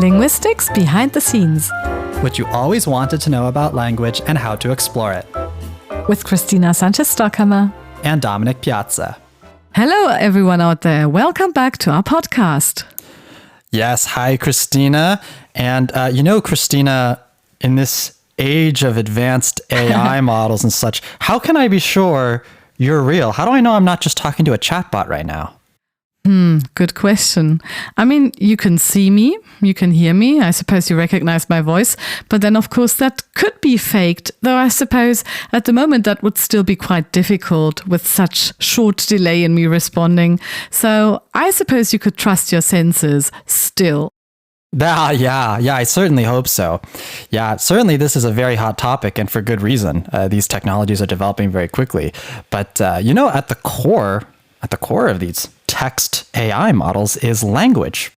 Linguistics Behind the Scenes. What you always wanted to know about language and how to explore it. With Christina Sanchez-Stockhammer and Dominic Piazza. Hello, everyone out there. Welcome back to our podcast. Yes, hi, Christina. And Christina, in this age of advanced AI models and such, how can I be sure you're real? How do I know I'm not just talking to a chatbot right now? Good question. I mean, you can see me, you can hear me. I suppose you recognize my voice. But then, of course, that could be faked. Though I suppose at the moment that would still be quite difficult with such short delay in me responding. So I suppose you could trust your senses still. Yeah, I certainly hope so. Yeah, certainly this is a very hot topic and for good reason. These technologies are developing very quickly. But, at the core of these text AI models is language.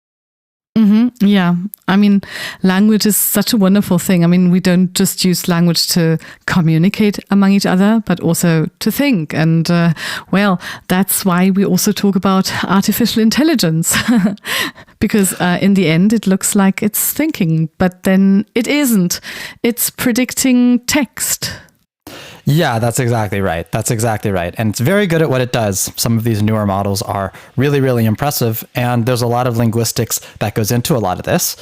Yeah, I mean, language is such a wonderful thing. I mean, we don't just use language to communicate among each other, but also to think. And, that's why we also talk about artificial intelligence. Because in the end, it looks like it's thinking, but then it isn't. It's predicting text. Yeah, that's exactly right. And it's very good at what it does. Some of these newer models are really, really impressive. And there's a lot of linguistics that goes into a lot of this.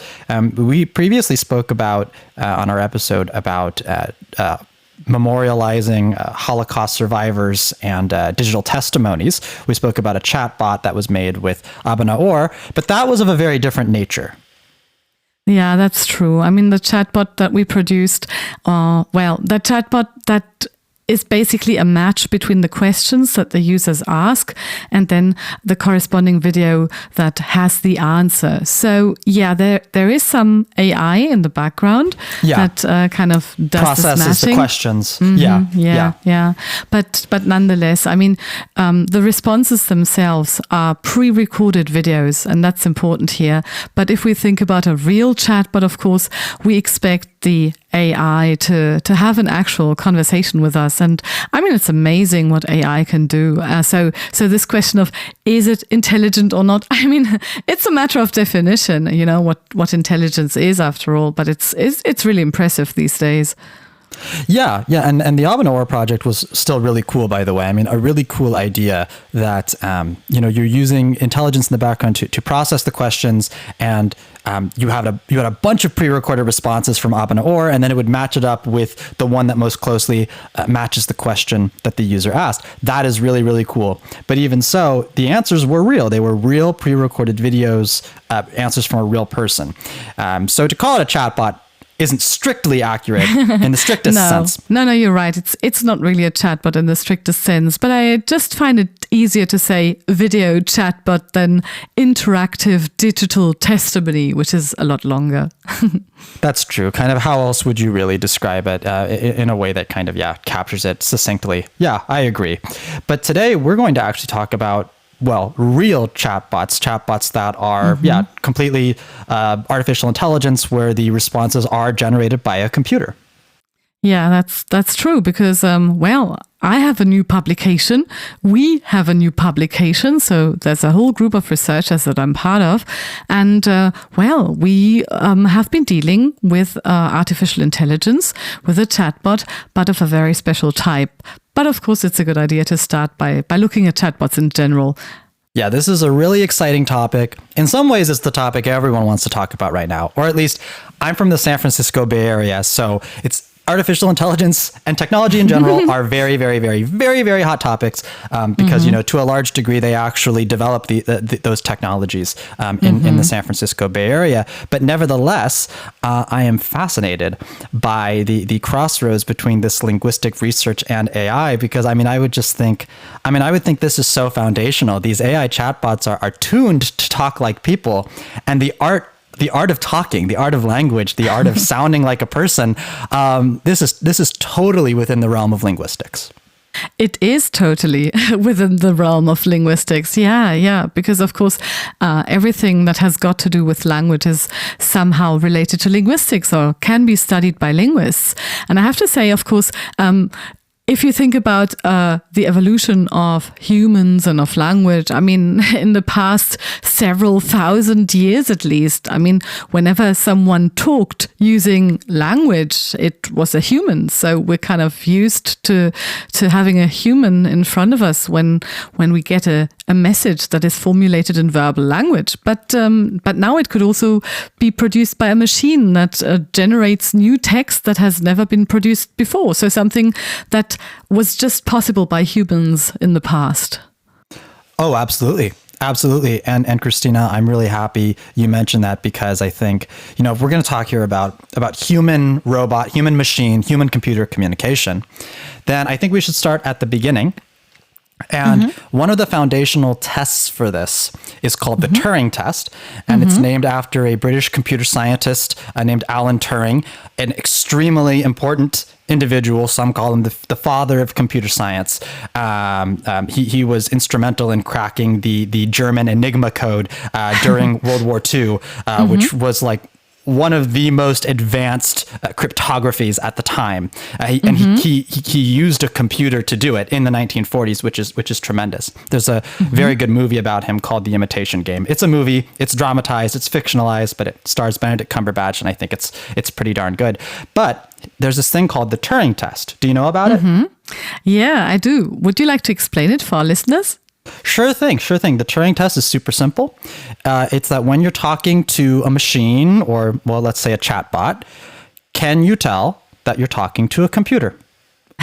We previously spoke about, on our episode, about memorializing Holocaust survivors and digital testimonies. We spoke about a chatbot that was made with Abanaor, but that was of a very different nature. Yeah, that's true. I mean, the chatbot that we produced, the chatbot that is basically a match between the questions that the users ask and then the corresponding video that has the answer. So, yeah, there is some AI in the background that kind of does processes this matching. The questions. Yeah. But nonetheless, I mean, the responses themselves are pre-recorded videos, and that's important here. But if we think about a real chatbot, of course, we expect the AI to have an actual conversation with us. And I mean, it's amazing what AI can do. So this question of, is it intelligent or not? I mean, it's a matter of definition, what intelligence is after all, but it's really impressive these days. Yeah. And the Abanaor project was still really cool, by the way. I mean, a really cool idea that, you're using intelligence in the background to process the questions, and you had a bunch of pre-recorded responses from Abanaor, and then it would match it up with the one that most closely matches the question that the user asked. That is really, really cool. But even so, the answers were real. They were real pre-recorded videos, answers from a real person. So to call it a chatbot isn't strictly accurate in the strictest sense. No, you're right. It's not really a chatbot in the strictest sense, but I just find it easier to say video chatbot than interactive digital testimony, which is a lot longer. That's true. Kind of how else would you really describe it in a way that kind of, captures it succinctly? Yeah, I agree. But today we're going to actually talk about real chatbots that are, completely artificial intelligence, where the responses are generated by a computer. Yeah, that's true because, I have a new publication. We have a new publication. So there's a whole group of researchers that I'm part of. And, we have been dealing with artificial intelligence, with a chatbot, but of a very special type. But of course, it's a good idea to start by looking at chatbots in general. Yeah, this is a really exciting topic. In some ways, it's the topic everyone wants to talk about right now. Or at least I'm from the San Francisco Bay Area, so it's artificial intelligence and technology in general are very, very, very, very, very hot topics because, to a large degree, they actually develop those technologies in the San Francisco Bay Area. But nevertheless, I am fascinated by the crossroads between this linguistic research and AI because, I would think this is so foundational. These AI chatbots are tuned to talk like people, and the art of talking, the art of language, the art of sounding like a person, this is totally within the realm of linguistics. It is totally within the realm of linguistics. Yeah. Because, of course, everything that has got to do with language is somehow related to linguistics or can be studied by linguists. And I have to say, of course, if you think about the evolution of humans and of language, I mean, in the past several thousand years at least, I mean, whenever someone talked using language, it was a human. So we're kind of used to having a human in front of us when we get a message that is formulated in verbal language. But now it could also be produced by a machine that generates new text that has never been produced before. So something that was just possible by humans in the past. Oh, absolutely. Absolutely. And Christina, I'm really happy you mentioned that, because I think, if we're going to talk here about human robot, human machine, human computer communication, then I think we should start at the beginning. And one of the foundational tests for this is called the Turing test. And it's named after a British computer scientist named Alan Turing, an extremely important individual. Some call him the father of computer science. He was instrumental in cracking the German Enigma code during World War II, which was like one of the most advanced cryptographies at the time, and he used a computer to do it in the 1940s, which is tremendous. There's a very good movie about him called The Imitation Game. It's a movie, it's dramatized, it's fictionalized, but it stars Benedict Cumberbatch, and I think it's pretty darn good. But there's this thing called the Turing test. Do you know about it? Yeah, I do. Would you like to explain it for our listeners? Sure thing. The Turing test is super simple. It's that when you're talking to a machine, or, well, let's say a chatbot, can you tell that you're talking to a computer?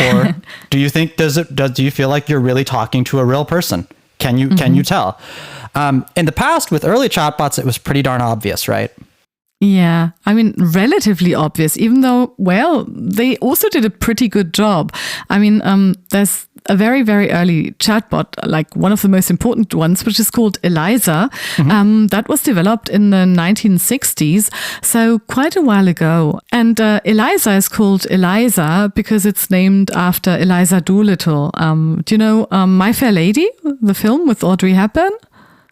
Or do you feel like you're really talking to a real person? Can you tell? In the past, with early chatbots, it was pretty darn obvious, right? Yeah, I mean, relatively obvious, even though, well, they also did a pretty good job. I mean, there's a very, very early chatbot, like one of the most important ones, which is called ELIZA. That was developed in the 1960s, so quite a while ago. And ELIZA is called ELIZA because it's named after Eliza Doolittle. Do you know My Fair Lady, the film with Audrey Hepburn?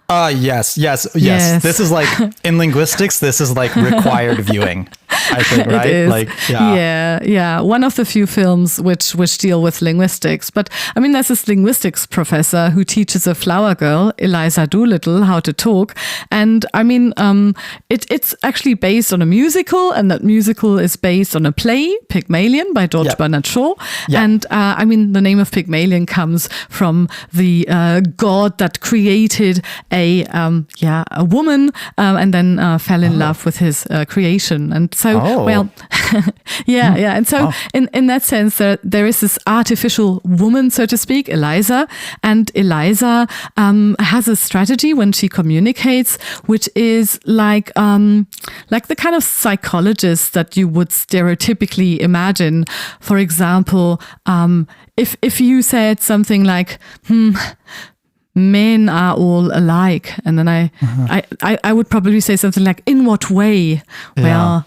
Yes. This is like, in linguistics, this is like required viewing, I think, right? It is. Like, yeah. One of the few films which deal with linguistics. But I mean, there's this linguistics professor who teaches a flower girl, Eliza Doolittle, how to talk. And I mean, it's actually based on a musical, and that musical is based on a play, Pygmalion, by George Bernard Shaw. And I mean, the name of Pygmalion comes from the god that created a woman and then fell in love with his creation. And so, And so in that sense, there is this artificial woman, so to speak, Eliza. And Eliza has a strategy when she communicates, which is like the kind of psychologist that you would stereotypically imagine. For example, if you said something like, men are all alike. And then I would probably say something like, in what way? Well,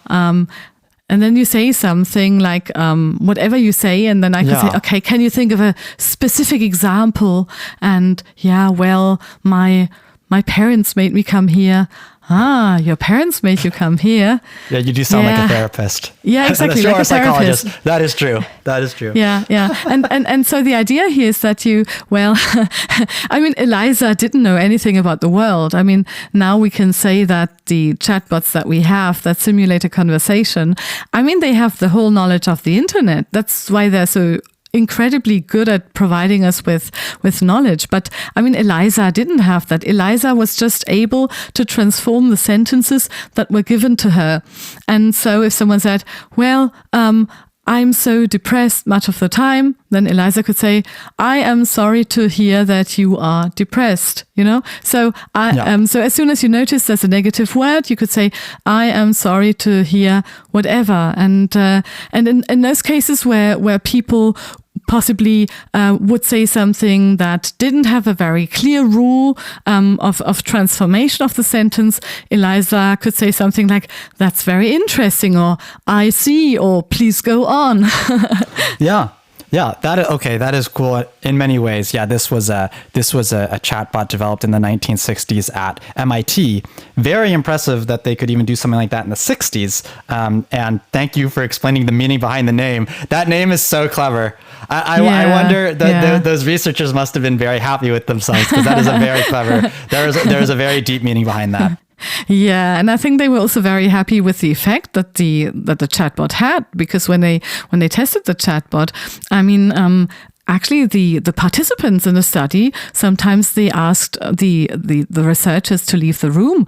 and then you say something like, whatever you say. And then I could say, okay, can you think of a specific example? And my parents made me come here. Your parents made you come here. Yeah, you do sound like a therapist. Yeah, exactly. Like a psychologist. Therapist. That is true. Yeah. And so the idea here is that I mean, Eliza didn't know anything about the world. I mean, now we can say that the chatbots that we have that simulate a conversation, I mean, they have the whole knowledge of the internet. That's why they're so incredibly good at providing us with knowledge. But I mean, Eliza didn't have that. Eliza was just able to transform the sentences that were given to her. And so if someone said, I'm so depressed much of the time, then Eliza could say, I am sorry to hear that you are depressed, So so as soon as you notice there's a negative word, you could say, I am sorry to hear whatever. And in those cases where people possibly would say something that didn't have a very clear rule of transformation of the sentence, Eliza could say something like, that's very interesting, or I see, or please go on. Yeah. Yeah, that is cool in many ways. Yeah, this was a chatbot developed in the 1960s at MIT. Very impressive that they could even do something like that in the 60s. And thank you for explaining the meaning behind the name. That name is so clever. I wonder those researchers must have been very happy with themselves, because that is a very clever. There is a very deep meaning behind that. Yeah, and I think they were also very happy with the effect that the chatbot had, because when they tested the chatbot, I mean, actually the participants in the study, sometimes they asked the researchers to leave the room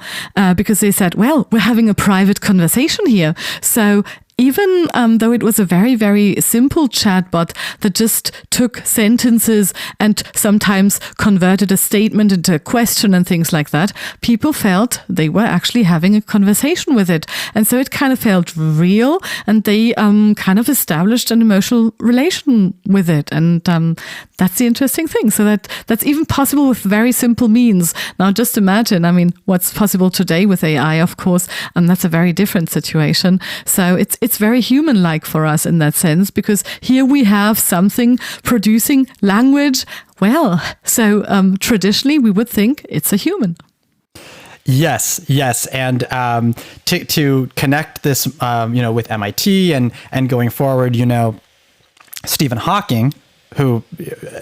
because they said, well, we're having a private conversation here. So even though it was a very, very simple chatbot that just took sentences and sometimes converted a statement into a question and things like that, people felt they were actually having a conversation with it. And so it kind of felt real, and they kind of established an emotional relation with it. And that's the interesting thing. So that's even possible with very simple means. Now, just imagine, I mean, what's possible today with AI, of course, and that's a very different situation. So it's very human-like for us in that sense, because here we have something producing language. Well, so traditionally we would think it's a human. Yes, and to connect this, with MIT and going forward, Stephen Hawking, who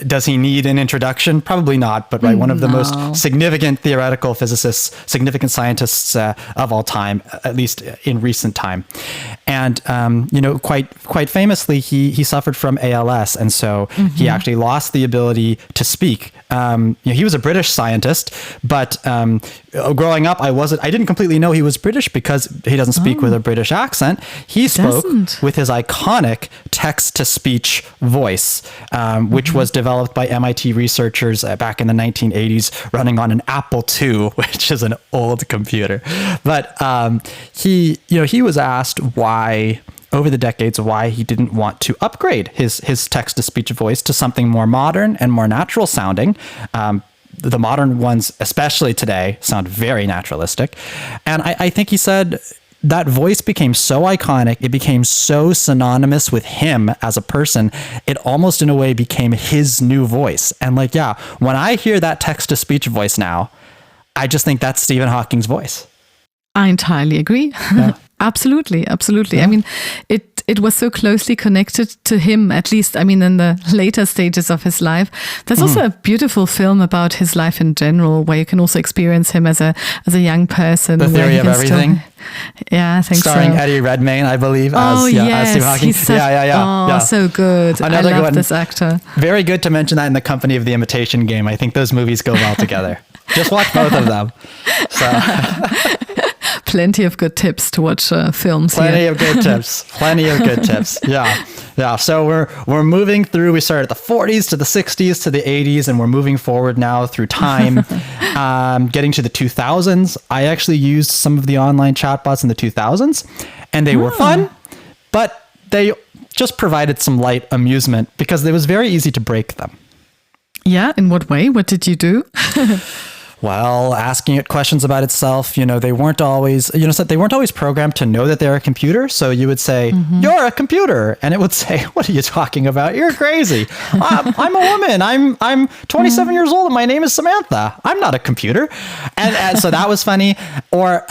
does he need an introduction? Probably not, but one of the most significant theoretical physicists, significant scientists of all time, at least in recent time. And quite famously, he suffered from ALS, and so he actually lost the ability to speak. He was a British scientist, but growing up, I didn't completely know he was British because he doesn't speak with a British accent. He spoke with his iconic text-to-speech voice, which was developed by MIT researchers back in the 1980s, running on an Apple II, which is an old computer. But he was asked over the decades, why he didn't want to upgrade his text-to-speech voice to something more modern and more natural sounding. The modern ones, especially today, sound very naturalistic. And I think he said that voice became so iconic, it became so synonymous with him as a person, it almost in a way became his new voice. And when I hear that text-to-speech voice now, I just think that's Stephen Hawking's voice. I entirely agree. Yeah. Absolutely. Yeah. I mean, it was so closely connected to him, at least, I mean, in the later stages of his life. There's also a beautiful film about his life in general, where you can also experience him as a young person. The Theory of Everything. Yeah, I think Starring so. Eddie Redmayne, I believe. As Stephen Hawking. Yeah. So good. I love this actor. Very good to mention that in the company of The Imitation Game. I think those movies go well together. Just watch both of them. So... Plenty of good tips to watch films. Plenty of good tips. Yeah. So we're moving through. We started at the 40s to the 60s to the 80s, and we're moving forward now through time, getting to the 2000s. I actually used some of the online chatbots in the 2000s, and they were fun, but they just provided some light amusement because it was very easy to break them. Yeah. In what way? What did you do? Well, asking it questions about itself, they weren't always, they weren't always programmed to know that they're a computer. So you would say, you're a computer. And it would say, what are you talking about? You're crazy. I'm a woman. I'm 27 years old and my name is Samantha. I'm not a computer. And so that was funny. Or,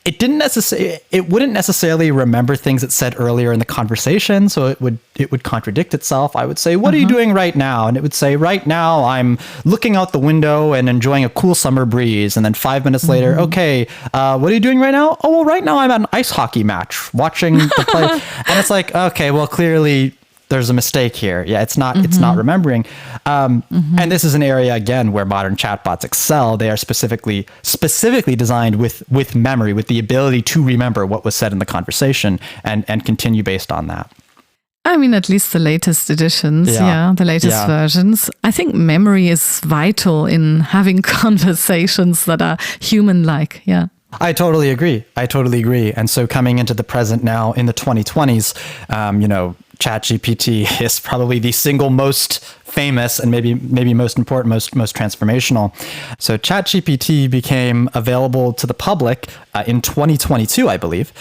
it wouldn't necessarily remember things it said earlier in the conversation, so it would contradict itself. I would say, what are you doing right now? And it would say, right now I'm looking out the window and enjoying a cool summer breeze. And then 5 minutes later, okay, what are you doing right now? Oh, well, right now I'm at an ice hockey match watching the play. And it's like, okay, well, clearly there's a mistake here. Yeah, it's not remembering. And this is an area, again, where modern chatbots excel. They are specifically designed with memory, with the ability to remember what was said in the conversation and continue based on that. I mean, at least the latest editions, the latest versions. I think memory is vital in having conversations that are human-like, yeah. I totally agree. And so coming into the present now in the 2020s, ChatGPT is probably the single most famous and maybe most important, most transformational. So ChatGPT became available to the public in 2022, I believe,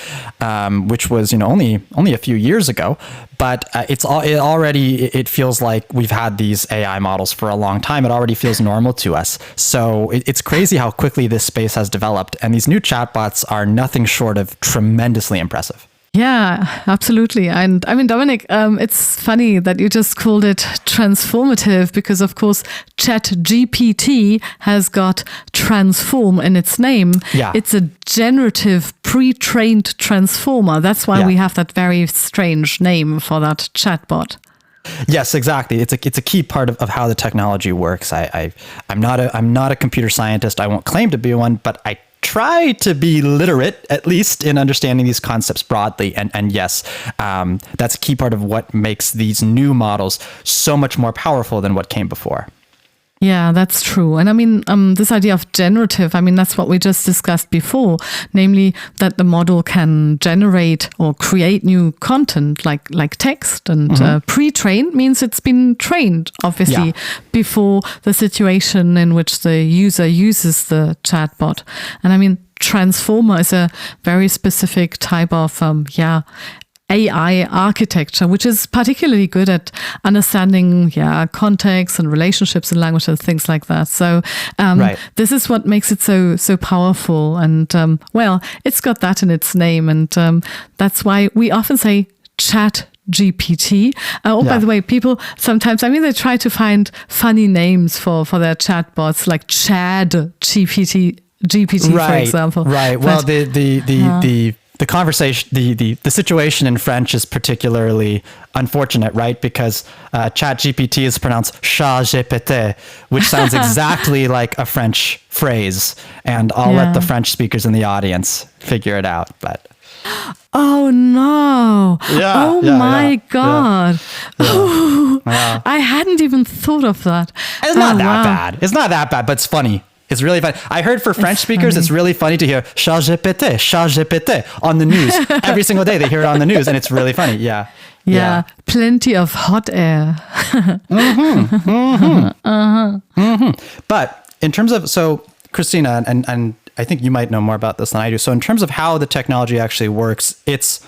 which was only a few years ago. But it feels like we've had these AI models for a long time. It already feels normal to us. So it's crazy how quickly this space has developed, and these new chatbots are nothing short of tremendously impressive. Yeah, absolutely. And I mean, Dominic, it's funny that you just called it transformative because, of course, ChatGPT has got transform in its name. Yeah. It's a generative pre-trained transformer. That's why we have that very strange name for that chatbot. Yes, exactly. It's a key part of how the technology works. I'm not a computer scientist. I won't claim to be one, but I try to be literate, at least in understanding these concepts broadly. And yes, that's a key part of what makes these new models so much more powerful than what came before. Yeah, that's true. And I mean, this idea of generative, I mean, that's what we just discussed before, namely that the model can generate or create new content like text, and pre-trained means it's been trained, obviously, before the situation in which the user uses the chatbot. And I mean, transformer is a very specific type of, AI architecture, which is particularly good at understanding, context and relationships in language and things like that. So this is what makes it so powerful. And it's got that in its name. And that's why we often say ChatGPT. By the way, people sometimes, they try to find funny names for their chatbots, like ChatGPT, for example. Right. Well, the conversation, the situation in French is particularly unfortunate, right? Because ChatGPT is pronounced ChatGPT, which sounds exactly like a French phrase. And I'll let the French speakers in the audience figure it out. But oh no! My God! I hadn't even thought of that. It's not that bad. It's not that bad, but it's funny. It's really funny. I heard for French speakers, it's really funny to hear ChatGPT on the news. Every single day they hear it on the news, and it's really funny. Yeah. Plenty of hot air. But in terms of, so Christina, and I think you might know more about this than I do. So in terms of how the technology actually works, it's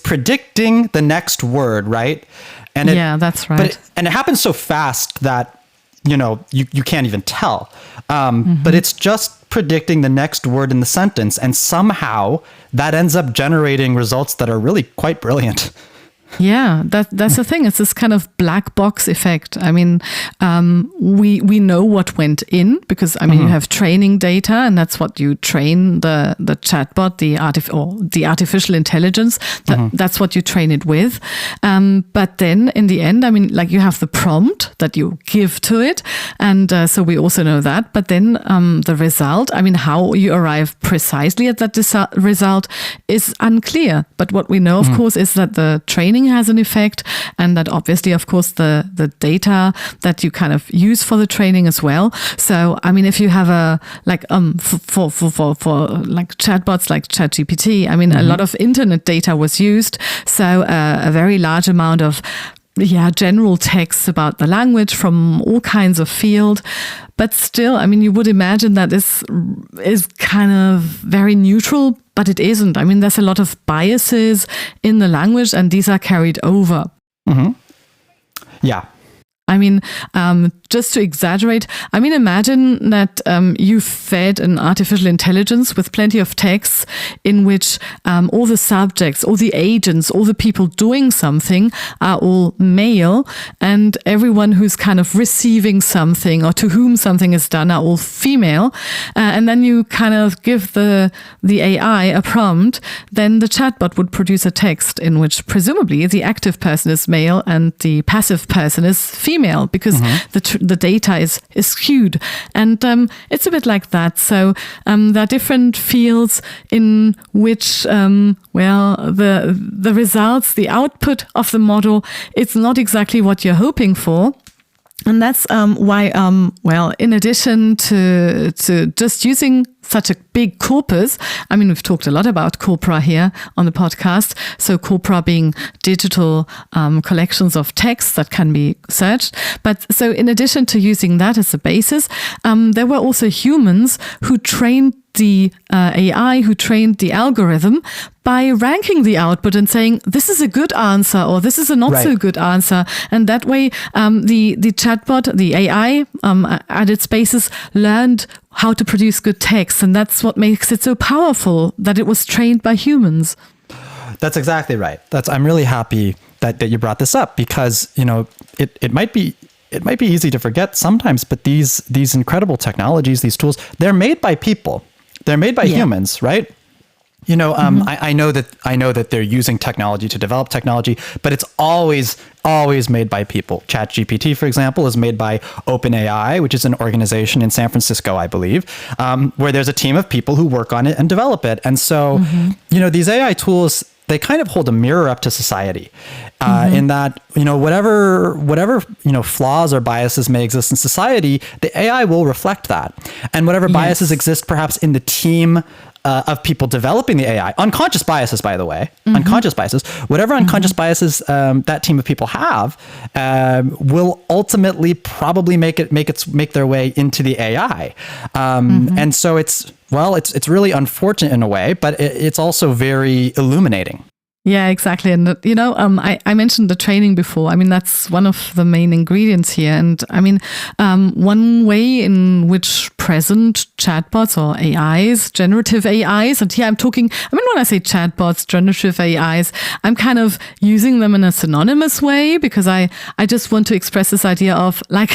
predicting the next word, right? And that's right. And it happens so fast that you can't even tell. But it's just predicting the next word in the sentence. And somehow that ends up generating results that are really quite brilliant. Yeah, that's the thing. It's this kind of black box effect. I mean, we know what went in because, you have training data, and that's what you train the chatbot, the artificial intelligence. That's what you train it with. But then in the end, you have the prompt that you give to it. And so we also know that. But then the result, how you arrive precisely at that result is unclear. But what we know, of course, is that the training has an effect, and that obviously, of course, the data that you kind of use for the training as well. So, if you have for chatbots like ChatGPT, a lot of internet data was used. So a very large amount of general texts about the language from all kinds of field. But still, you would imagine that this is kind of very neutral, but it isn't. There's a lot of biases in the language, and these are carried over. Yeah. Just to exaggerate, imagine that you fed an artificial intelligence with plenty of texts in which all the subjects, all the agents, all the people doing something are all male, and everyone who's kind of receiving something or to whom something is done are all female. And then you kind of give the AI a prompt, then the chatbot would produce a text in which presumably the active person is male and the passive person is female, because the data is skewed. And it's a bit like that. So there are different fields in which, the results, the output of the model, it's not exactly what you're hoping for. And that's why, well, in addition to just using such a big corpus, I mean, we've talked a lot about corpora here on the podcast. So corpora being digital collections of text that can be searched. But so in addition to using that as a basis, there were also humans who trained the AI, who trained the algorithm by ranking the output and saying, this is a good answer or this is a not so good answer. And that way, the chatbot, the AI at its basis learned how to produce good text. And that's what makes it so powerful, that it was trained by humans. That's exactly right. I'm really happy that you brought this up because, you know, it might be easy to forget sometimes, but these incredible technologies, these tools, they're made by people. They're made by humans, right? You know, I know that they're using technology to develop technology, but it's always made by people. ChatGPT, for example, is made by OpenAI, which is an organization in San Francisco, I believe, where there's a team of people who work on it and develop it. And so, you know, these AI tools, they kind of hold a mirror up to society in that, you know, whatever, you know, flaws or biases may exist in society, the AI will reflect that. And whatever biases exist perhaps in the team of people developing the AI, unconscious biases, by the way, unconscious biases, whatever unconscious biases that team of people have will ultimately probably make their way into the AI. And so it's really unfortunate in a way, but it's also very illuminating. Yeah, exactly. And, you know, I mentioned the training before. I mean, that's one of the main ingredients here. And I mean, one way in which present chatbots or AIs, generative AIs, and here I'm talking, I mean, when I say chatbots, generative AIs, I'm kind of using them in a synonymous way because I just want to express this idea of like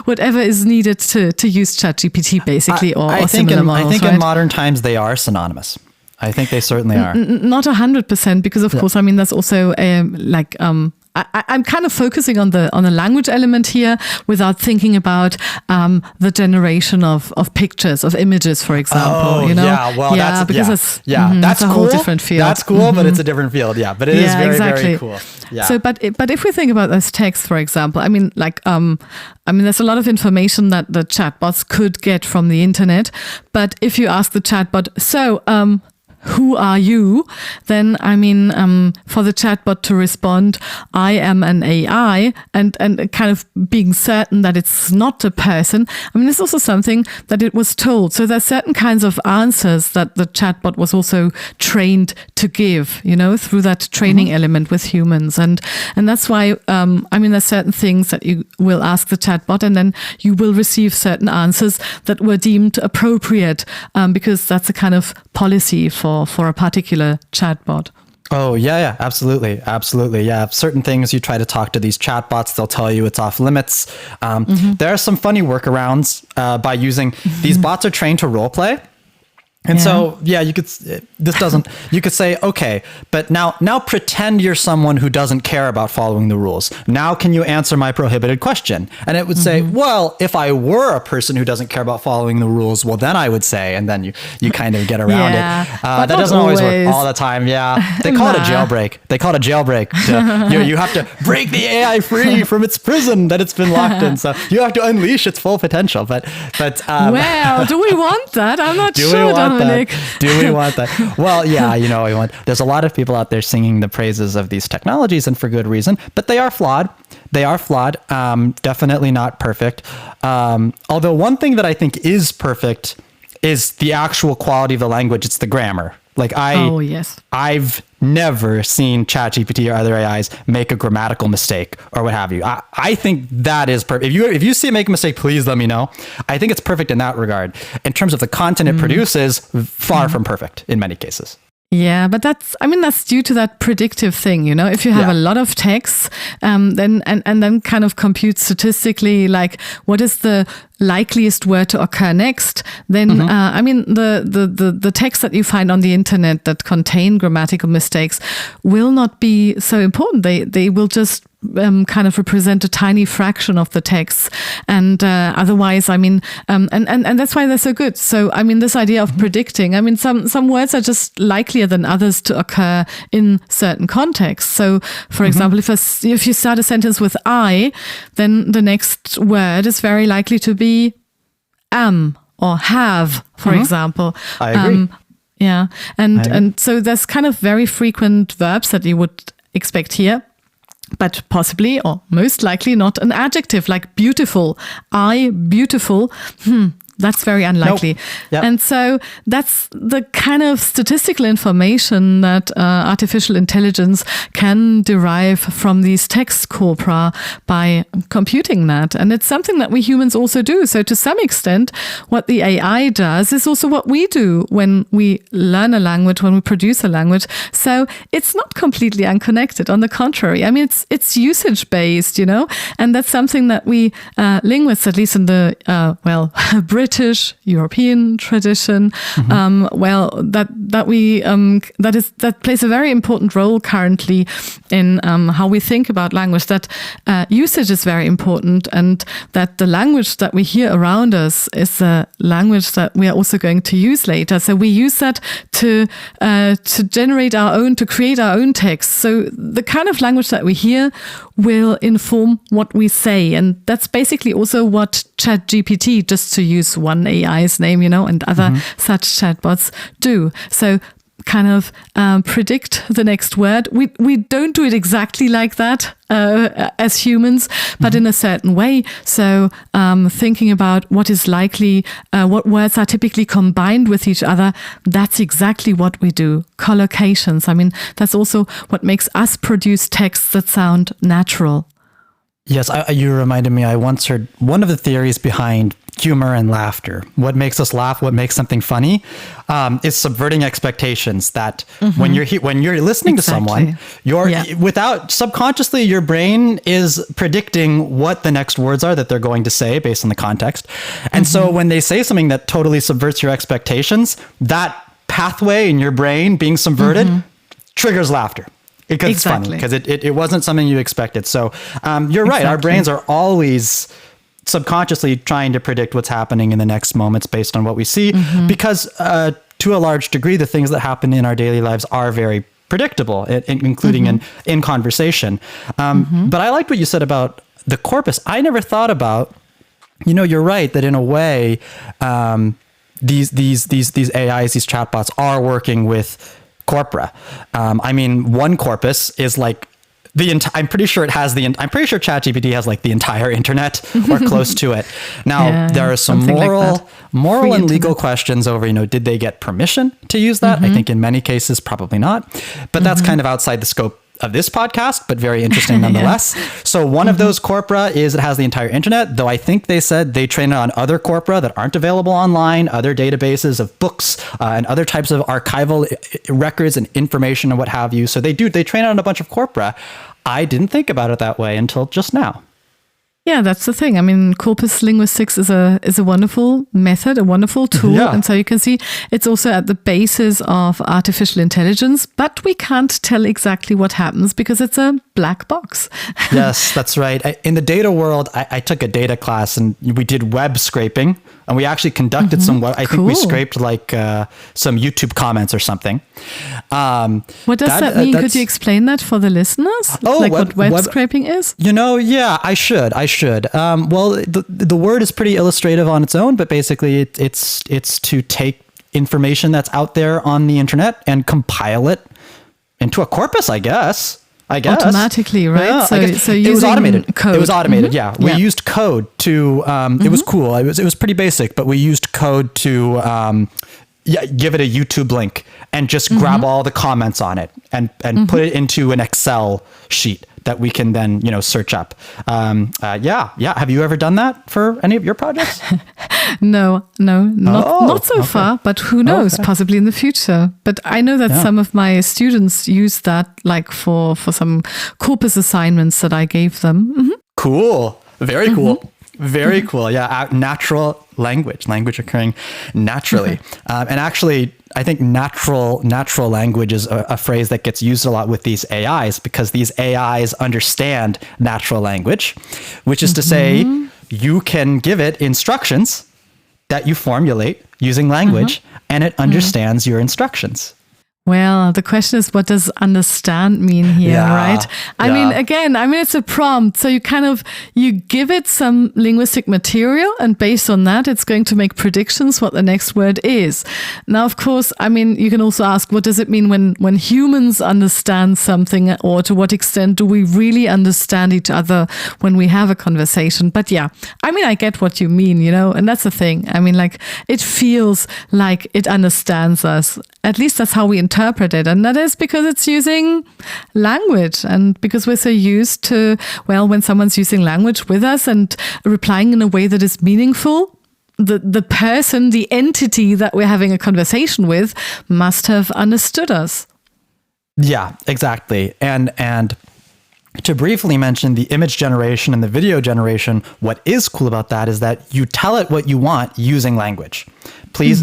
whatever is needed to use ChatGPT basically or similar models. I think in modern times they are synonymous. I think they certainly are. Not 100%, because of course, I mean, there's also I'm kind of focusing on the language element here without thinking about the generation of pictures, of images, for example. Oh, you know? Yeah, well, that's that's a whole different field. That's cool, but it's a different field. Yeah, but it is very, very cool. Yeah. So, but if we think about those texts, for example, I mean, like, there's a lot of information that the chatbots could get from the internet. But if you ask the chatbot, so, who are you? Then, I mean, for the chatbot to respond, I am an AI, and kind of being certain that it's not a person. I mean, it's also something that it was told. So there's certain kinds of answers that the chatbot was also trained to give, you know, through that training element with humans. And that's why, there's certain things that you will ask the chatbot, and then you will receive certain answers that were deemed appropriate, because that's a kind of policy for a particular chatbot. Oh, yeah, absolutely. Yeah, certain things you try to talk to these chatbots, they'll tell you it's off limits. There are some funny workarounds by using, these bots are trained to role play. And so, you could say, okay, but now pretend you're someone who doesn't care about following the rules. Now, can you answer my prohibited question? And it would say, well, if I were a person who doesn't care about following the rules, well, then I would say, and then you kind of get around it. That doesn't always work all the time. Yeah. They call it a jailbreak. You have to break the AI free from its prison that it's been locked in. So you have to unleash its full potential. But well, do we want that? I'm not sure. Do we want that? Well, yeah, there's a lot of people out there singing the praises of these technologies, and for good reason, but they are flawed. Definitely not perfect. Although one thing that I think is perfect is the actual quality of the language. It's the grammar. Like I've never seen ChatGPT or other AIs make a grammatical mistake or what have you. I think that is perfect. If you see it make a mistake, please let me know. I think it's perfect in that regard. In terms of the content it produces, far from perfect in many cases. Yeah, but that's due to that predictive thing, you know, if you have a lot of text, then kind of compute statistically, like what is the likeliest word to occur next, then, the text that you find on the internet that contain grammatical mistakes will not be so important. They will just kind of represent a tiny fraction of the text. And otherwise, I mean, and that's why they're so good. So, I mean, this idea of predicting, I mean, some words are just likelier than others to occur in certain contexts. So, for example, if you start a sentence with I, then the next word is very likely to be am or have, for example. I agree. Yeah. And so there's kind of very frequent verbs that you would expect here, but possibly or most likely not an adjective like beautiful. I, beautiful. That's very unlikely. Nope. Yep. And so that's the kind of statistical information that artificial intelligence can derive from these text corpora by computing that. And it's something that we humans also do. So to some extent, what the AI does is also what we do when we learn a language, when we produce a language. So it's not completely unconnected. On the contrary, I mean, it's usage based, and that's something that we linguists, at least in the, British, European tradition, that plays a very important role currently in how we think about language, that usage is very important, and that the language that we hear around us is a language that we are also going to use later. So we use that to generate to create our own text. So the kind of language that we hear will inform what we say. And that's basically also what ChatGPT, just to use one AI's name, and other such chatbots do. So kind of predict the next word. We don't do it exactly like that as humans, but in a certain way. So thinking about what is likely, what words are typically combined with each other, that's exactly what we do. Collocations. I mean, that's also what makes us produce texts that sound natural. Yes, you reminded me, I once heard one of the theories behind humor and laughter. What makes us laugh, what makes something funny, is subverting expectations. That when you're listening to someone, without subconsciously, your brain is predicting what the next words are that they're going to say based on the context. And so when they say something that totally subverts your expectations, that pathway in your brain being subverted triggers laughter. Because it's funny, because it wasn't something you expected. So you're right. Our brains are always subconsciously trying to predict what's happening in the next moments based on what we see, because to a large degree, the things that happen in our daily lives are very predictable, including in conversation. But I liked what you said about the corpus. I never thought about, you're right, that in a way, these AIs, these chatbots are working with corpora. I mean, one corpus is like I'm pretty sure ChatGPT has like the entire internet or close to it. Now, there are some moral and legal questions over, did they get permission to use that? I think in many cases, probably not. But that's kind of outside the scope of this podcast, but very interesting nonetheless. So one of those corpora is it has the entire internet, though I think they said they train it on other corpora that aren't available online, other databases of books and other types of archival records and information and what have you. So they train it on a bunch of corpora. I didn't think about it that way until just now. Yeah, that's the thing. I mean, corpus linguistics is a wonderful method, a wonderful tool. Yeah. And so you can see it's also at the basis of artificial intelligence, but we can't tell exactly what happens because it's a black box. Yes, that's right. In the data world, I took a data class and we did web scraping, and we actually conducted some web. I think we scraped like some YouTube comments or something. What does that mean? Could you explain that for the listeners? What web scraping is? Yeah, I should. Well, the word is pretty illustrative on its own, but basically it's to take information that's out there on the internet and compile it into a corpus, I guess. Automatically, right? Yeah, so it was automated. Code. It was automated. Yeah, we used code to. It was cool. It was pretty basic, but we used code to give it a YouTube link and just grab all the comments on it and put it into an Excel sheet that we can then search up. Have you ever done that for any of your projects? No, not so far, but who knows, possibly in the future. But I know that some of my students use that like for some corpus assignments that I gave them. Cool. Very cool. Very cool. Yeah. Natural language occurring naturally. And actually, I think natural language is a phrase that gets used a lot with these AIs, because these AIs understand natural language, which is to say you can give it instructions that you formulate using language and it understands your instructions. Well, the question is, what does understand mean here, right? I mean, again, it's a prompt. So you give it some linguistic material, and based on that, it's going to make predictions what the next word is. Now, of course, you can also ask, what does it mean when humans understand something, or to what extent do we really understand each other when we have a conversation? But yeah, I get what you mean, and that's the thing. It feels like it understands us. At least that's how we interpret it. And that is because it's using language, and because we're so used to, when someone's using language with us and replying in a way that is meaningful, the person, the entity that we're having a conversation with must have understood us. Yeah, exactly. And to briefly mention the image generation and the video generation, what is cool about that is that you tell it what you want using language. Please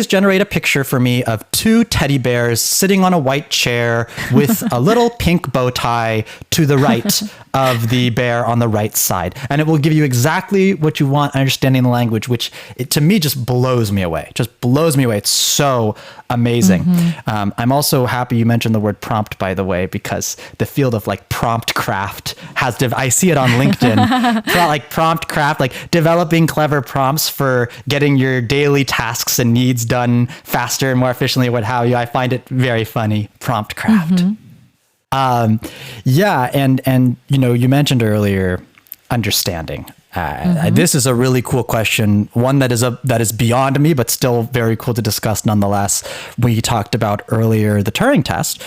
generate a picture for me of 2 teddy bears sitting on a white chair with a little pink bow tie to the right of the bear on the right side. And it will give you exactly what you want, understanding the language, which to me just blows me away. It's so amazing. I'm also happy you mentioned the word prompt, by the way, because the field of prompt craft I see it on LinkedIn, prompt craft, developing clever prompts for getting your daily tasks and needs done faster and more efficiently, what have you. I find it very funny, prompt craft. And you mentioned earlier understanding. This is a really cool question, one that is beyond me, but still very cool to discuss nonetheless. We talked about earlier the Turing test.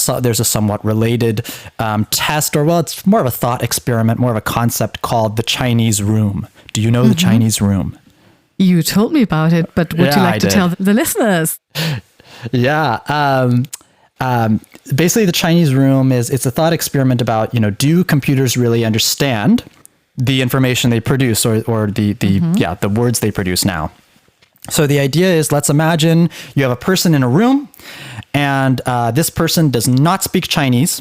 So there's a somewhat related test, it's more of a thought experiment, more of a concept called the Chinese room. Do you know the Chinese room? You told me about it, but would you like to tell the listeners? Yeah. Basically, the Chinese room it's a thought experiment about, do computers really understand the information they produce or the words they produce now? So the idea is, let's imagine you have a person in a room, and this person does not speak Chinese.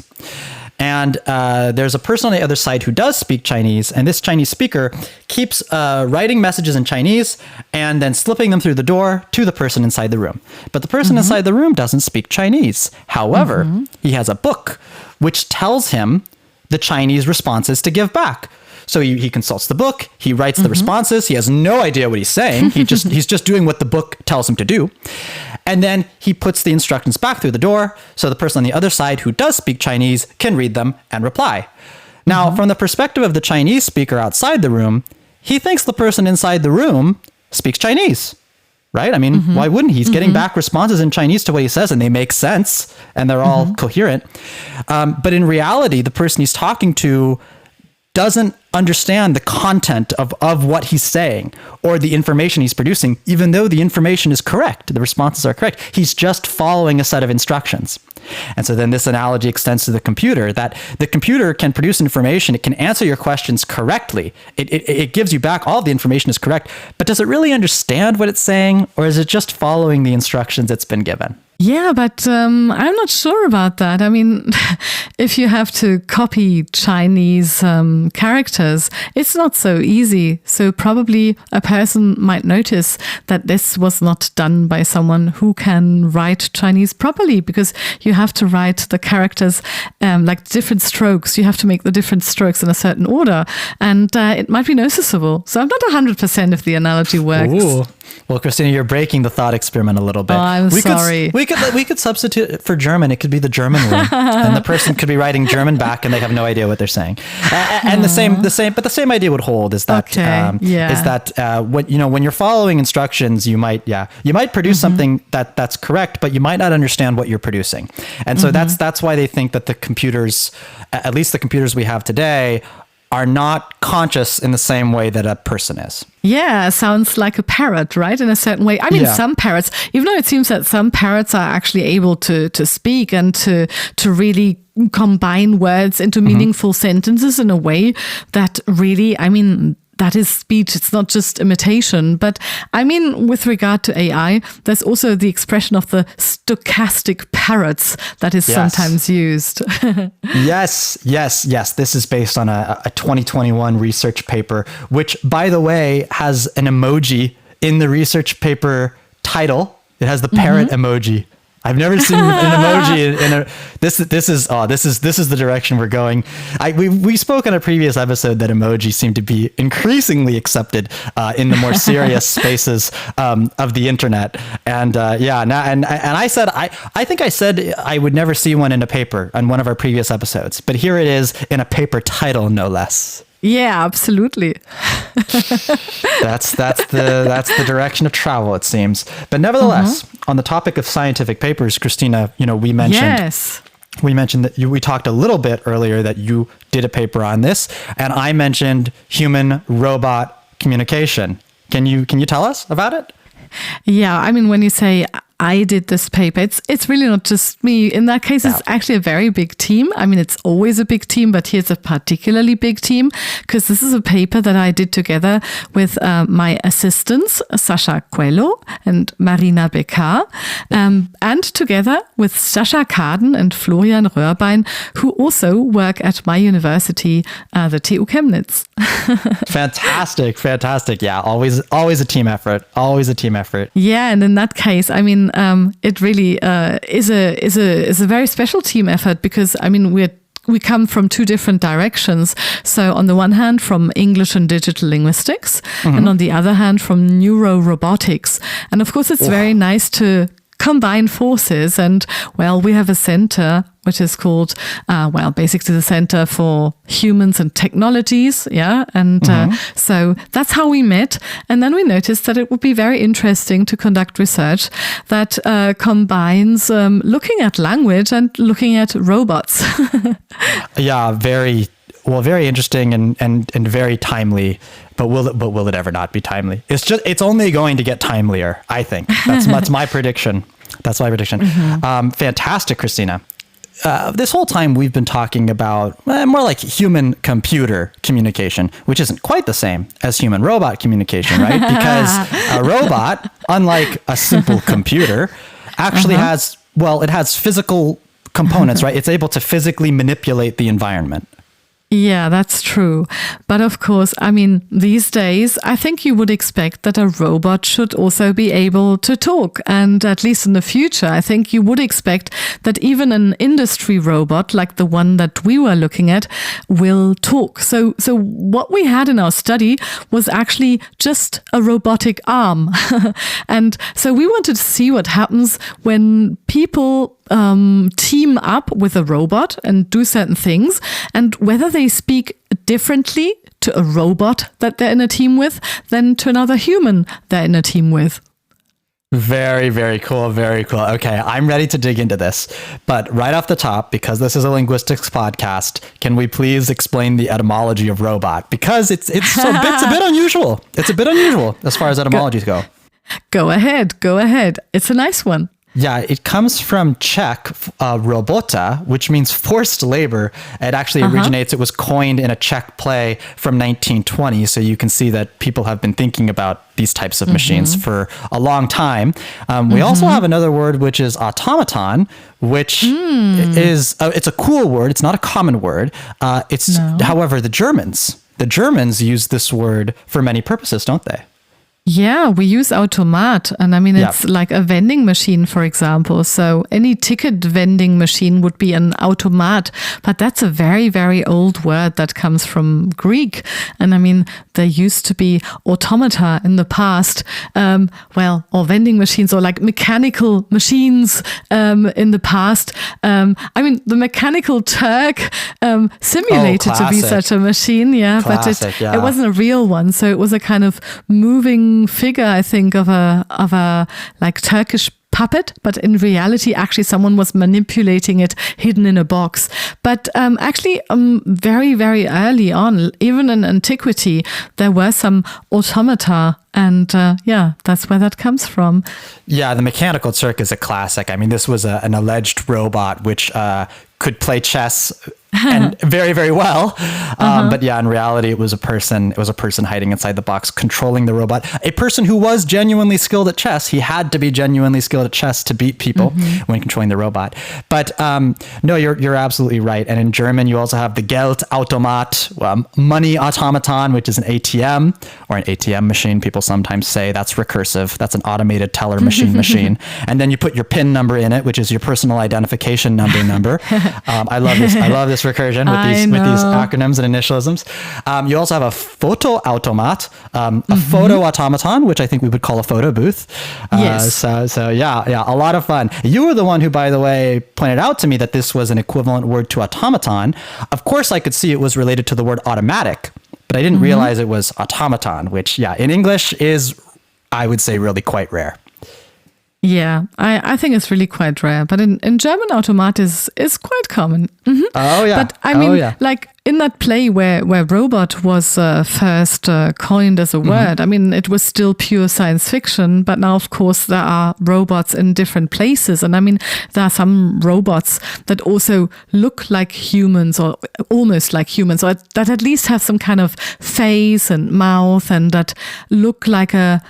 And there's a person on the other side who does speak Chinese, and this Chinese speaker keeps writing messages in Chinese and then slipping them through the door to the person inside the room. But the person inside the room doesn't speak Chinese. However, he has a book which tells him the Chinese responses to give back. So he consults the book, he writes the responses, he has no idea what he's saying, he's just doing what the book tells him to do. And then he puts the instructions back through the door, so the person on the other side who does speak Chinese can read them and reply. Now, from the perspective of the Chinese speaker outside the room, he thinks the person inside the room speaks Chinese, right? Why wouldn't he? He's getting back responses in Chinese to what he says, and they make sense, and they're all coherent. But in reality, the person he's talking to doesn't understand the content of what he's saying or the information he's producing, even though the information is correct, the responses are correct. He's just following a set of instructions. And so then this analogy extends to the computer, that the computer can produce information, it can answer your questions correctly. It gives you back all the information is correct, but does it really understand what it's saying, or is it just following the instructions it's been given? Yeah, but I'm not sure about that. If you have to copy Chinese characters, it's not so easy. So probably a person might notice that this was not done by someone who can write Chinese properly, because you have to write the characters different strokes. You have to make the different strokes in a certain order, and it might be noticeable. So I'm not 100% if the analogy works. Ooh. Well, Christina, you're breaking the thought experiment a little bit. Oh, I'm sorry. We could substitute it for German. It could be the German room, and the person could be writing German back, and they have no idea what they're saying. And the same idea would hold. Is that when you're following instructions, you might produce something that's correct, but you might not understand what you're producing. And so that's why they think that the computers, at least the computers we have today, are not conscious in the same way that a person is. Yeah, sounds like a parrot, right? In a certain way. Some parrots, even though it seems that some parrots are actually able to speak and to really combine words into meaningful sentences in a way that really, that is speech. It's not just imitation. But I mean, with regard to AI, there's also the expression of the stochastic parrots that is sometimes used. Yes. This is based on a 2021 research paper, which, by the way, has an emoji in the research paper title. It has the parrot emoji. I've never seen an emoji in a. This is the direction we're going. We spoke in a previous episode that emoji seem to be increasingly accepted in the more serious spaces of the internet. And I said I think I said I would never see one in a paper on one of our previous episodes, but here it is in a paper title, no less. Yeah, absolutely. That's the direction of travel, it seems. But nevertheless, on the topic of scientific papers, Christina, we mentioned that we talked a little bit earlier that you did a paper on this, and I mentioned human robot communication. Can you tell us about it? Yeah, I mean, when you say I did this paper, it's really not just me. In that case, it's actually a very big team. I mean, it's always a big team, but here's a particularly big team because this is a paper that I did together with my assistants, Sascha Coelho and Marina Becker, and together with Sascha Kaden and Florian Röhrbein, who also work at my university, the TU Chemnitz. Fantastic. Yeah, always a team effort. Yeah, and in that case, I mean, it really is a very special team effort because I mean we come from two different directions. So on the one hand, from English and digital linguistics, and on the other hand, from neuro-robotics. And of course, it's very nice to combine forces. And well, we have a center which is called, basically the Center for Humans and Technologies. Yeah. And so that's how we met. And then we noticed that it would be very interesting to conduct research that combines looking at language and looking at robots. Yeah, very interesting and very timely. But will it ever not be timely? It's only going to get timelier, I think. That's my prediction. Fantastic, Christina. This whole time we've been talking about more like human-computer communication, which isn't quite the same as human-robot communication, right? Because a robot, unlike a simple computer, actually has physical components, right? It's able to physically manipulate the environment. Yeah, that's true. But of course, I mean, these days, I think you would expect that a robot should also be able to talk. And at least in the future, I think you would expect that even an industry robot, like the one that we were looking at, will talk. So what we had in our study was actually just a robotic arm. And so we wanted to see what happens when people team up with a robot and do certain things, and whether they speak differently to a robot that they're in a team with than to another human they're in a team with. Very, very cool. Very cool. Okay, I'm ready to dig into this. But right off the top, because this is a linguistics podcast, can we please explain the etymology of robot? Because it's a bit unusual. It's a bit unusual as far as etymologies go. Go ahead. It's a nice one. Yeah, it comes from Czech, robota, which means forced labor. It actually originates, it was coined in a Czech play from 1920. So you can see that people have been thinking about these types of machines for a long time. We also have another word, which is automaton, which is, it's a cool word. It's not a common word. However, the Germans use this word for many purposes, don't they? Yeah, we use automat. And I mean, it's like a vending machine, for example. So any ticket vending machine would be an automat. But that's a very, very old word that comes from Greek. And I mean, there used to be automata in the past, or vending machines or like mechanical machines in the past. I mean, the Mechanical Turk simulated to be such a machine. Yeah, classic, but it wasn't a real one. So it was a kind of moving figure, I think, of a like Turkish puppet, but in reality, actually, someone was manipulating it hidden in a box. But actually, very, very early on, even in antiquity, there were some automata. And that's where that comes from. Yeah, the Mechanical Turk is a classic. I mean, this was an alleged robot which could play chess and very, very well. But yeah, in reality, it was a person hiding inside the box, controlling the robot. A person who was genuinely skilled at chess. He had to be genuinely skilled at chess to beat people when controlling the robot. But no, you're absolutely right. And in German, you also have the Geldautomat, money automaton, which is an ATM or an ATM machine. People sometimes say that's recursive. That's an automated teller machine. And then you put your PIN number in it, which is your personal identification number. I love this recursion with these acronyms and initialisms. You also have a photoautomat, a photo automaton, which I think we would call a photo booth. Yes. So yeah, a lot of fun. You were the one who, by the way, pointed out to me that this was an equivalent word to automaton. Of course, I could see it was related to the word automatic, but I didn't realize it was automaton, which, yeah, in English is, I would say, really quite rare. Yeah, I think it's really quite rare. But in German, automat is quite common. Oh, yeah. But I mean, like in that play where robot was first coined as a word, I mean, it was still pure science fiction. But now, of course, there are robots in different places. And I mean, there are some robots that also look like humans or almost like humans, or that at least have some kind of face and mouth and that look like a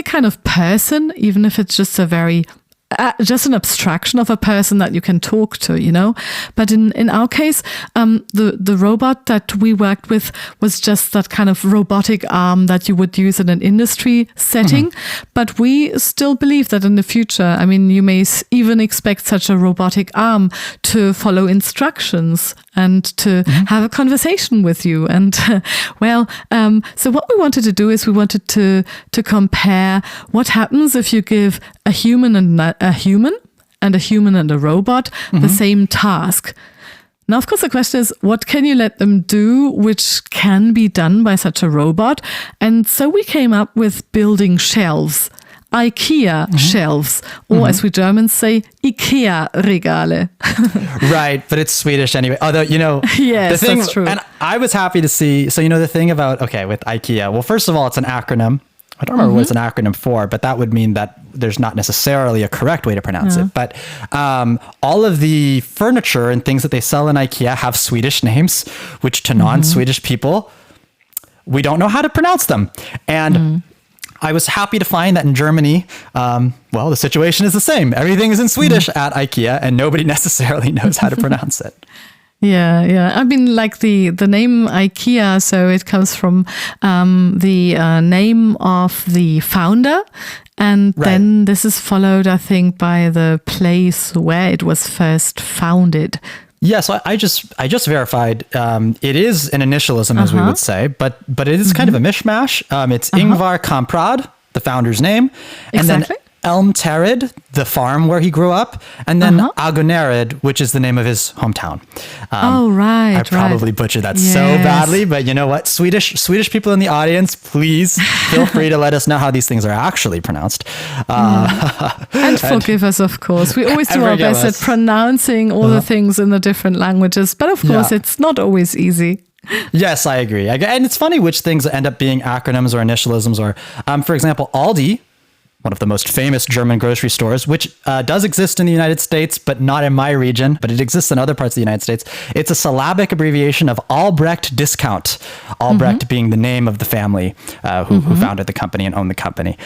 kind of person, even if it's just a very just an abstraction of a person that you can talk to, you know. But in our case, the robot that we worked with was just that kind of robotic arm that you would use in an industry setting. But we still believe that in the future, I mean, you may even expect such a robotic arm to follow instructions and to have a conversation with you. And so what we wanted to do is we wanted to compare what happens if you give a human and a human and a robot the same task. Now, of course, the question is, what can you let them do which can be done by such a robot? And so we came up with building shelves. IKEA shelves, or as we Germans say, IKEA Regale. Right, but it's Swedish anyway. Although, you know, yes, the thing, that's true. and I was happy to see, so, you know, the thing about, with IKEA, well, first of all, it's an acronym. I don't remember what it's an acronym for, but that would mean that there's not necessarily a correct way to pronounce it. But all of the furniture and things that they sell in IKEA have Swedish names, which to non-Swedish people, we don't know how to pronounce them. And I was happy to find that in Germany, the situation is the same. Everything is in Swedish at IKEA, and nobody necessarily knows how to pronounce it. Yeah. I mean, like the name IKEA, so it comes from the name of the founder. And then this is followed, I think, by the place where it was first founded. Yeah, so I just verified. It is an initialism, as we would say, but it is kind of a mishmash. It's Ingvar Kamprad, the founder's name, and then Elmterid, the farm where he grew up, and then Agonerid, which is the name of his hometown. I probably butchered that so badly, but you know what? Swedish people in the audience, please feel free to let us know how these things are actually pronounced. And forgive us, of course. We always do our best at pronouncing all the things in the different languages, but of course, it's not always easy. Yes, I agree. And it's funny which things end up being acronyms or initialisms, or, for example, Aldi, one of the most famous German grocery stores, which does exist in the United States, but not in my region, but it exists in other parts of the United States. It's a syllabic abbreviation of Albrecht Discount. Albrecht being the name of the family who founded the company and owned the company.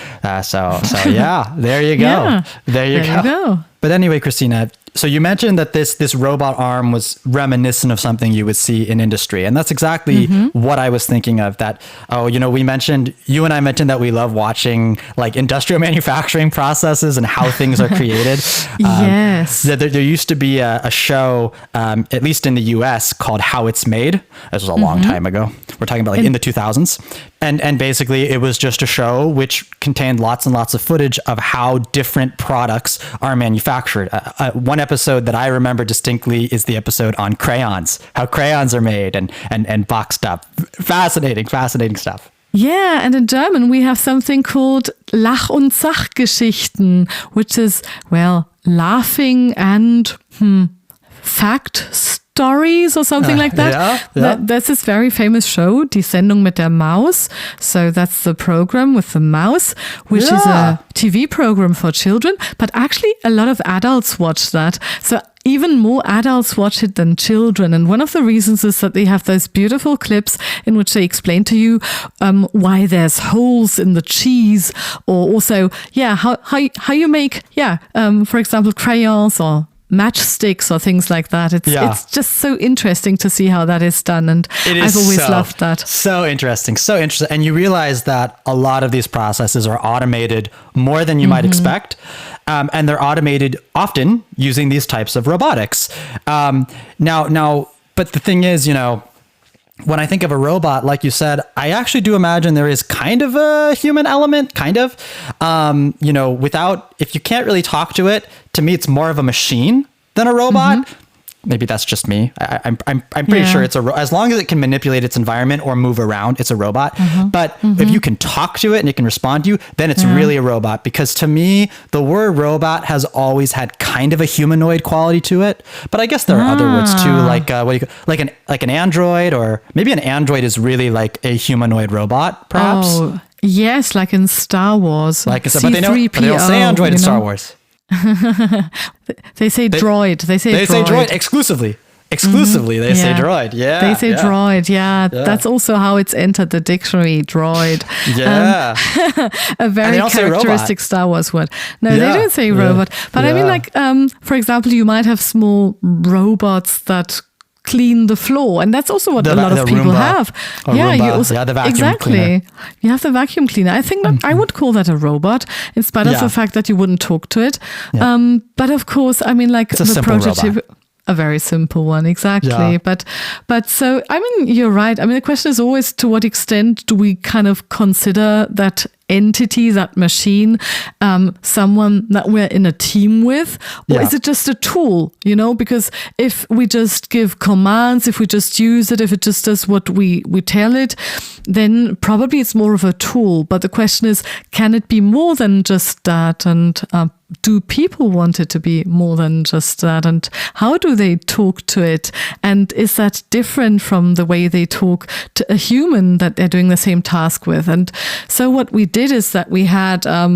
So yeah, there you go. There you go. But anyway, Christina, so you mentioned that this robot arm was reminiscent of something you would see in industry. And that's exactly what I was thinking of. That, you and I mentioned that we love watching like industrial manufacturing processes and how things are created. Yes. There used to be a show, at least in the US, called How It's Made. This was a long time ago. We're talking about in the 2000s. And basically it was just a show which contained lots and lots of footage of how different products are manufactured. One episode that I remember distinctly is the episode on crayons, how crayons are made and boxed up. Fascinating stuff. Yeah, and in German we have something called Lach- und Sachgeschichten, which is, laughing and fact stories or something like that. That's this very famous show, Die Sendung mit der Maus. So that's the program with the mouse, which is a TV program for children. But actually, a lot of adults watch that. So even more adults watch it than children. And one of the reasons is that they have those beautiful clips in which they explain to you why there's holes in the cheese, or also, how you make, for example, crayons or matchsticks or things like that. It's just so interesting to see how that is done, and I've always loved that. So interesting. And you realize that a lot of these processes are automated more than you might expect, and they're automated often using these types of robotics. Now, but the thing is, when I think of a robot, like you said, I actually do imagine there is kind of a human element, if you can't really talk to it, to me, it's more of a machine than a robot. Maybe that's just me. I'm pretty sure it's as long as it can manipulate its environment or move around, it's a robot. But if you can talk to it and it can respond to you, then it's really a robot. Because to me, the word robot has always had kind of a humanoid quality to it. But I guess there are other words too, like an android, or maybe an android is really like a humanoid robot, perhaps. Oh, yes, like in Star Wars. But they don't say android in Star Wars. They say droid. They say droid exclusively. They say droid. Yeah. They say droid. Yeah. That's also how it's entered the dictionary, droid. Yeah. A very characteristic Star Wars word. No, they don't say robot. But I mean, for example, you might have small robots that clean the floor, and that's also what a lot of people have. The vacuum cleaner. You have the vacuum cleaner. I think that I would call that a robot, in spite of the fact that you wouldn't talk to it. But of course, I mean, like, it's the prototype robot. A very simple one, exactly. Yeah. But so, I mean, you're right. I mean, the question is always, to what extent do we kind of consider that entity, that machine, someone that we're in a team with, or is it just a tool? Because if we just give commands, if we just use it, if it just does what we tell it, then probably it's more of a tool. But the question is, can it be more than just that? And do people want it to be more than just that? And how do they talk to it? And is that different from the way they talk to a human that they're doing the same task with? And so what we did is that we had, a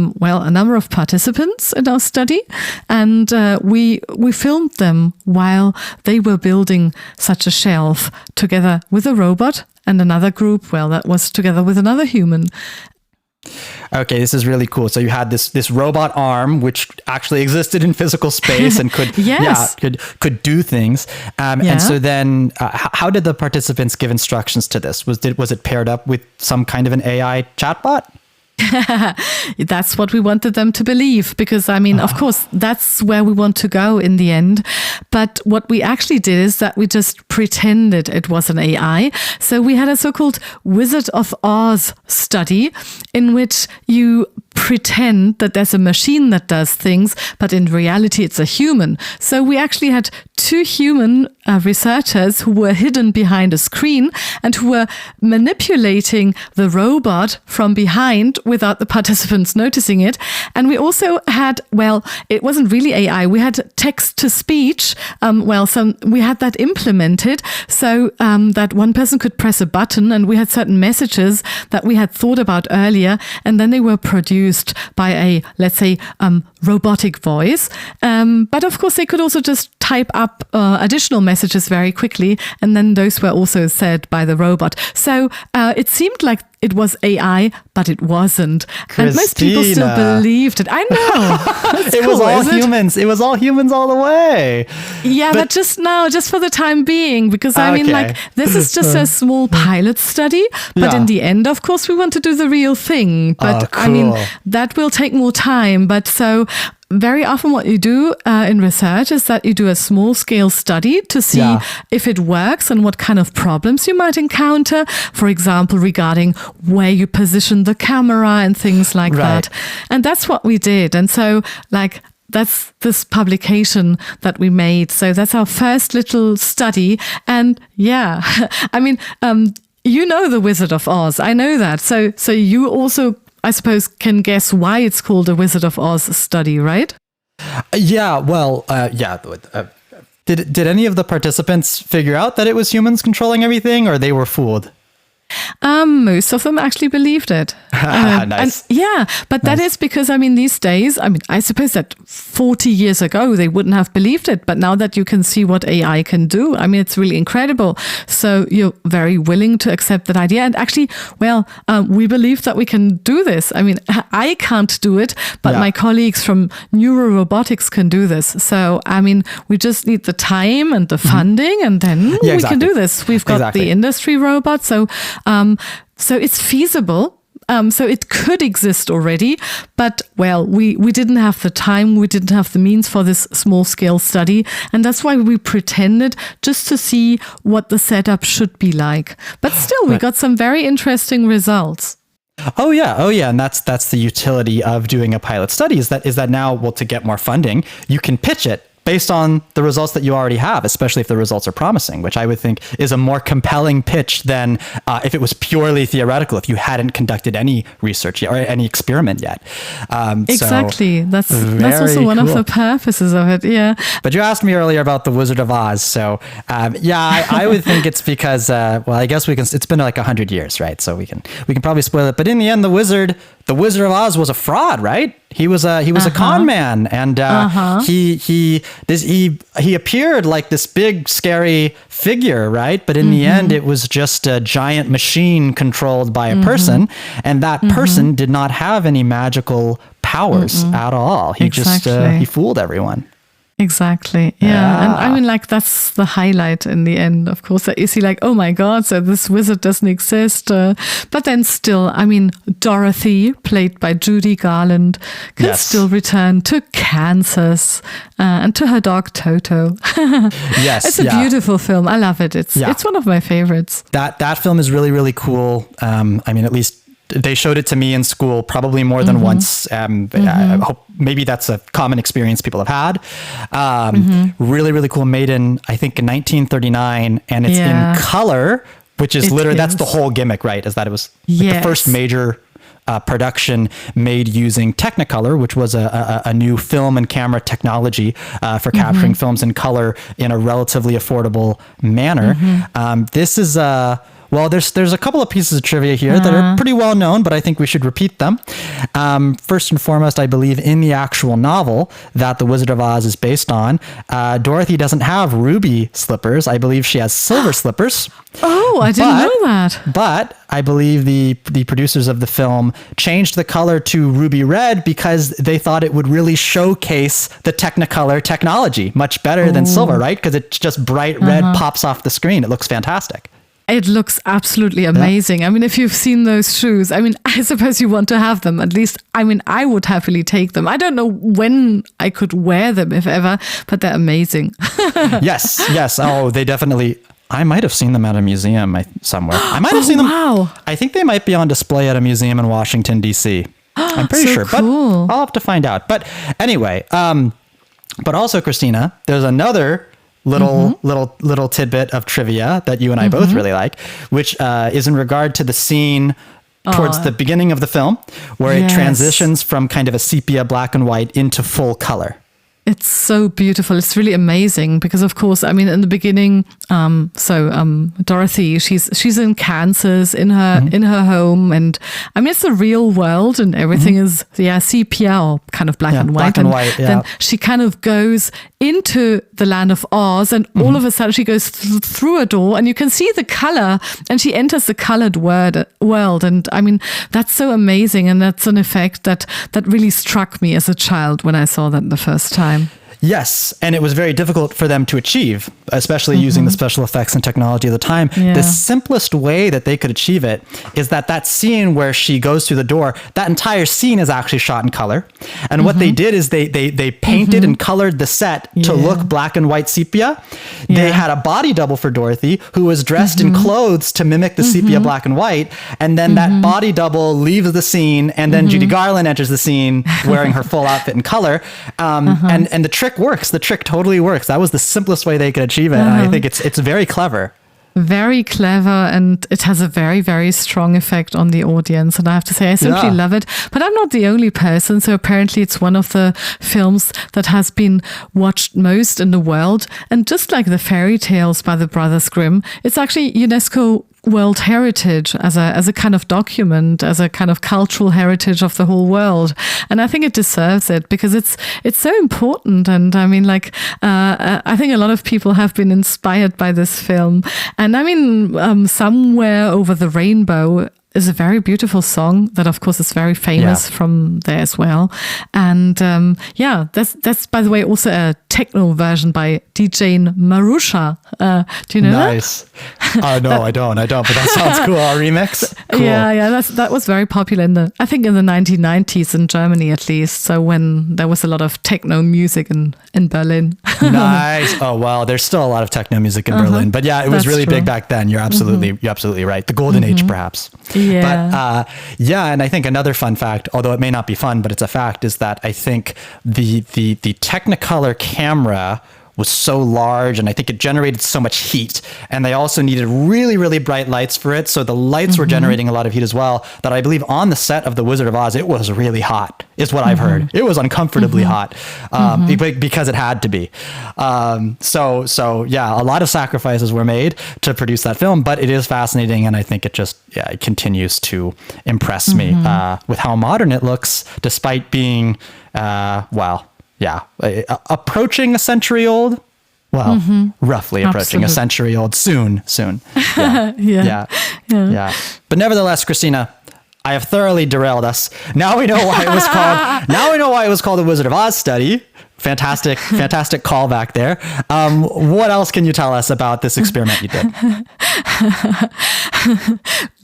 number of participants in our study, and we filmed them while they were building such a shelf together with a robot, and another group, that was together with another human. Okay, this is really cool. So you had this robot arm, which actually existed in physical space and could could do things. And so then, how did the participants give instructions to this? Was it paired up with some kind of an AI chatbot? That's what we wanted them to believe, because, I mean, of course, that's where we want to go in the end. But what we actually did is that we just pretended it was an AI. So we had a so-called Wizard of Oz study, in which you pretend that there's a machine that does things, but in reality it's a human. So we actually had two human researchers who were hidden behind a screen and who were manipulating the robot from behind without the participants noticing it. And we also had, it wasn't really AI, we had text to speech. We had that implemented so that one person could press a button, and we had certain messages that we had thought about earlier, and then they were produced by a, let's say, robotic voice. But of course, they could also just type up additional messages very quickly, and then those were also said by the robot. So it seemed like it was AI, but it wasn't. Christina. And most people still believed it. I know. It was all humans. It was all humans all the way. Yeah, but just for the time being, because I mean, like, this is just a small pilot study. But in the end, of course, we want to do the real thing. But cool. I mean, that will take more time. But so very often what you do in research is that you do a small scale study to see if it works and what kind of problems you might encounter. For example, regarding where you position the camera and things like that. And that's what we did. And so, like, that's this publication that we made. So that's our first little study. And I mean, you know the Wizard of Oz. I know that. So you also, I suppose, can guess why it's called a Wizard of Oz study, right? Did any of the participants figure out that it was humans controlling everything, or they were fooled? Most of them actually believed it. Nice. But that is because, these days, I suppose that 40 years ago, they wouldn't have believed it. But now that you can see what AI can do, it's really incredible. So you're very willing to accept that idea. And actually, we believe that we can do this. I can't do it, but my colleagues from robotics can do this. So, we just need the time and the funding, and then we can do this. We've got the industry robot. So it's feasible. So it could exist already, but we didn't have the time, we didn't have the means for this small scale study. And that's why we pretended just to see what the setup should be like. But still, we got some very interesting results. Oh yeah. And that's the utility of doing a pilot study is that now, to get more funding, you can pitch it based on the results that you already have, especially if the results are promising, which I would think is a more compelling pitch than if it was purely theoretical, if you hadn't conducted any research yet or any experiment yet. Exactly. That's also one of the purposes of it. Yeah. But you asked me earlier about the Wizard of Oz. So I would think it's because, I guess it's been like 100 years, right? So we can probably spoil it. But in the end, the Wizard of Oz was a fraud, right? He was a con man, and he appeared like this big scary figure, right? But in the end, it was just a giant machine controlled by a person, and that person did not have any magical powers at all. He just he fooled everyone. Exactly. Yeah. And that's the highlight in the end, of course. You see oh my God, so this wizard doesn't exist. But then still, Dorothy, played by Judy Garland, can still return to Kansas and to her dog Toto. Yes. It's a beautiful film. I love it. It's one of my favorites. That film is really, really cool. At least they showed it to me in school probably more than once. I hope maybe that's a common experience people have had. Really, really cool. Made in, I think, in 1939, and it's in color, which is literally, that's the whole gimmick, right? Is that it was the first major production made using Technicolor, which was a new film and camera technology for capturing films in color in a relatively affordable manner. This is there's a couple of pieces of trivia here that are pretty well known, but I think we should repeat them. First and foremost, I believe in the actual novel that The Wizard of Oz is based on, Dorothy doesn't have ruby slippers. I believe she has silver slippers. Oh, I didn't know that. But I believe the producers of the film changed the color to ruby red because they thought it would really showcase the Technicolor technology much better than silver, right? Because it's just bright red pops off the screen. It looks fantastic. It looks absolutely amazing. If you've seen those shoes, I suppose you want to have them. At least, I would happily take them. I don't know when I could wear them, if ever, but they're amazing. Yes. Oh, they definitely... I might have seen them at a museum somewhere. I might have seen them. Wow. I think they might be on display at a museum in Washington, D.C. I'm pretty sure, cool. But I'll have to find out. But anyway, but also, Christina, there's another little tidbit of trivia that you and I both really like, which is in regard to the scene towards the beginning of the film where it transitions from kind of a sepia black and white into full color. It's so beautiful. It's really amazing because, of course, in the beginning, Dorothy, she's in Kansas in her home, and it's the real world, and everything is sepia or kind of black and white. Black and white. Then she kind of goes into the land of Oz, and all of a sudden she goes through a door, and you can see the color, and she enters the colored world, and that's so amazing, and that's an effect that really struck me as a child when I saw that the first time. Yes, and it was very difficult for them to achieve, especially using the special effects and technology of the time. Yeah. The simplest way that they could achieve it is that scene where she goes through the door, that entire scene is actually shot in color. And what they did is they painted and colored the set to look black and white sepia. Yeah. They had a body double for Dorothy who was dressed in clothes to mimic the sepia black and white. And then that body double leaves the scene, and then Judy Garland enters the scene wearing her full outfit in color. And the trick works. The trick totally works. That was the simplest way they could achieve it. And I think it's very clever. Very clever, and it has a very, very strong effect on the audience. And I have to say, I simply love it. But I'm not the only person. So apparently it's one of the films that has been watched most in the world. And just like the fairy tales by the Brothers Grimm, it's actually UNESCO world heritage, as a kind of document, as a kind of cultural heritage of the whole world. And I think it deserves it because it's so important. And I mean, like, I think a lot of people have been inspired by this film. And I mean, Somewhere Over the Rainbow is a very beautiful song that, of course, is very famous from there as well. And that's by the way also a techno version by DJ Marusha. Do you know that? Nice. No, I don't. But that sounds cool. A remix. Cool. Yeah. That was very popular in the 1990s in Germany at least. So when there was a lot of techno music in Berlin. Nice. Oh well, there's still a lot of techno music in Berlin, but yeah, it was really big back then. You're absolutely right. The golden age, perhaps. Yeah. But and I think another fun fact, although it may not be fun, but it's a fact, is that I think the Technicolor camera was so large, and I think it generated so much heat, and they also needed really, really bright lights for it. So the lights were generating a lot of heat as well, that I believe on the set of The Wizard of Oz, it was really hot, is what I've heard. It was uncomfortably hot because it had to be. So yeah, a lot of sacrifices were made to produce that film, but it is fascinating, and I think it just it continues to impress me with how modern it looks, despite being, approaching a century old. Well, roughly approaching a century old soon. Yeah. But nevertheless, Christina, I have thoroughly derailed us. Now we know why it was called. Now we know why it was called the Wizard of Oz study. Fantastic callback there. What else can you tell us about this experiment you did?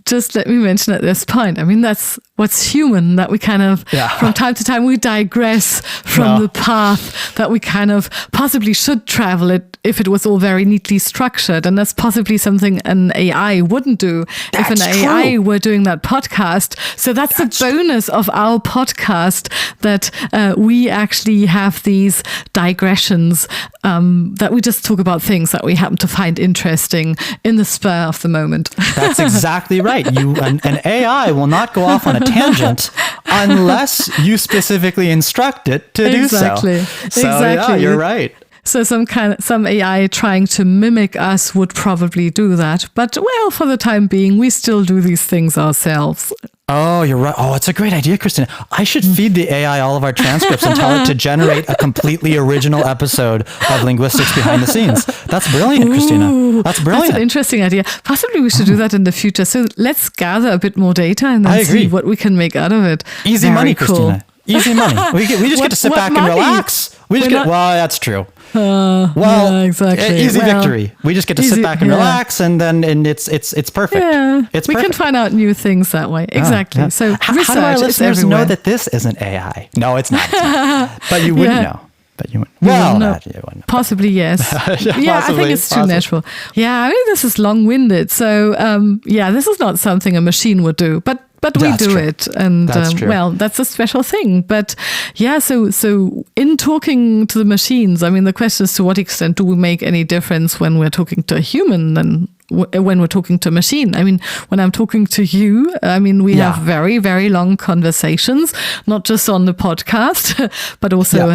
Just let me mention at this point, I mean, that's what's human, that we kind of, from time to time, we digress from the path that we kind of possibly should travel it if it was all very neatly structured. And that's possibly something an AI wouldn't do if an AI were doing that podcast. So that's the bonus of our podcast, that we actually have these digressions, that we just talk about things that we happen to find interesting in the spur of the moment. That's exactly right. An AI will not go off on a tangent unless you specifically instruct it to do so. Exactly. Yeah, you're right. So some AI trying to mimic us would probably do that. But well, for the time being, we still do these things ourselves. Oh, you're right. Oh, it's a great idea, Christina. I should feed the AI all of our transcripts and tell it to generate a completely original episode of Linguistics Behind the Scenes. That's brilliant, Christina. That's brilliant. That's an interesting idea. Possibly we should do that in the future. So let's gather a bit more data and then see what we can make out of it. Easy money, Christina. Easy money. We just get to sit back and relax. Well, that's true. Exactly. Easy victory. We just get to sit back and relax, and it's perfect. Yeah, it's we can find out new things that way. Exactly. Yeah. So how do our listeners know that this isn't AI? No, it's not. But you wouldn't know. But you wouldn't. Well, you wouldn't know. Possibly yes. Possibly, I think it's too natural. Yeah, I mean, this is long-winded. So this is not something a machine would do, but we do it, and that's a special thing. But so in talking to the machines, I mean, the question is, to what extent do we make any difference when we're talking to a human and when we're talking to a machine? I mean, when I'm talking to you, I mean, we have very, very long conversations, not just on the podcast, but also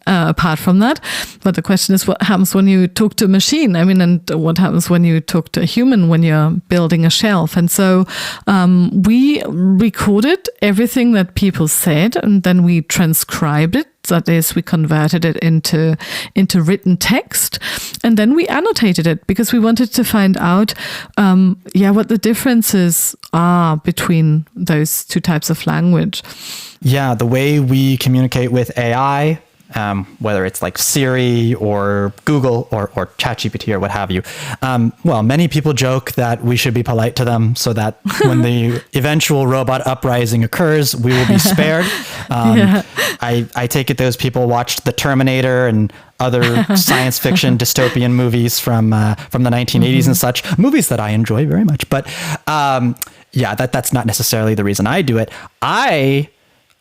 apart from that. But the question is, what happens when you talk to a machine? I mean, and what happens when you talk to a human when you're building a shelf? And so we recorded everything that people said, and then we transcribed it. That is, we converted it into written text, and then we annotated it because we wanted to find out, what the differences are between those two types of language. Yeah, the way we communicate with AI, whether it's like Siri or Google or ChatGPT or what have you. Many people joke that we should be polite to them so that when the eventual robot uprising occurs, we will be spared. I take it those people watched The Terminator and other science fiction dystopian movies from the 1980s and such, movies that I enjoy very much. But that's not necessarily the reason I do it. I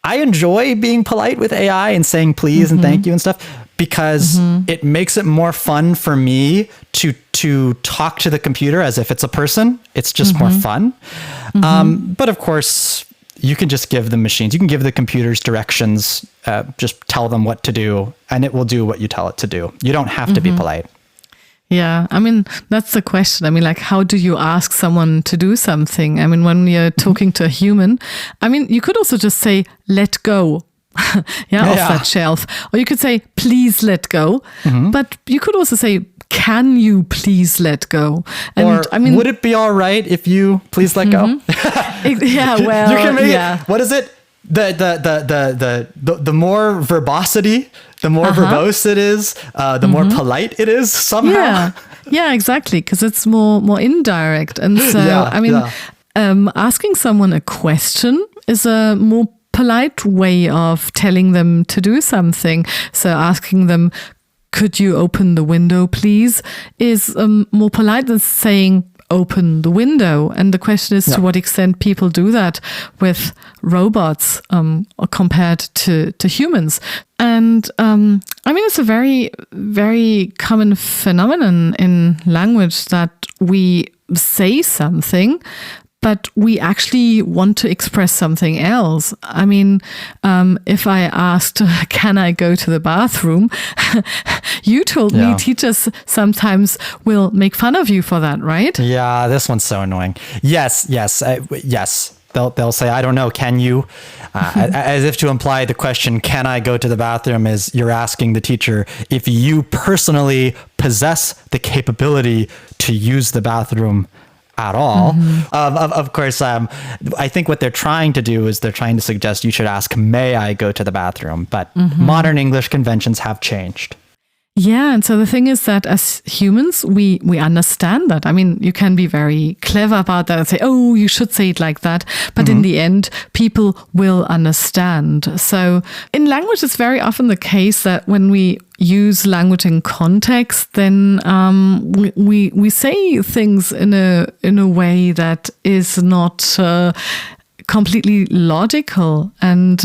enjoy being polite with AI and saying please and thank you and stuff, because it makes it more fun for me to talk to the computer as if it's a person. It's just more fun. But of course, you can just give the machines, you can give the computers directions, just tell them what to do, and it will do what you tell it to do. You don't have to be polite. Yeah, I mean, that's the question. I mean, like, how do you ask someone to do something? I mean, when you're talking to a human, I mean, you could also just say, let go. Off that shelf. Or you could say, please let go. But you could also say, can you please let go? And or, I mean, would it be all right if you please let go? Yeah, well, you can make it, what is it? The more verbosity, the more verbose it is, the more polite it is somehow. Yeah, exactly, because it's more indirect. And so, asking someone a question is a more polite way of telling them to do something. So asking them, could you open the window, please, is more polite than saying, open the window. And the question is to what extent people do that with robots compared to humans. And I mean, it's a very, very common phenomenon in language that we say something, but we actually want to express something else. I mean, if I asked, can I go to the bathroom? You told me teachers sometimes will make fun of you for that, right? Yeah, this one's so annoying. Yes. They'll say, I don't know, can you? As if to imply the question, can I go to the bathroom, is you're asking the teacher if you personally possess the capability to use the bathroom at all. Of course, I think what they're trying to do is they're trying to suggest you should ask, may I go to the bathroom? But modern English conventions have changed. Yeah, and so the thing is that as humans, we understand that. I mean, you can be very clever about that and say, oh, you should say it like that. But in the end, people will understand. So in language, it's very often the case that when we use language in context, then we say things in a way that is not completely logical, and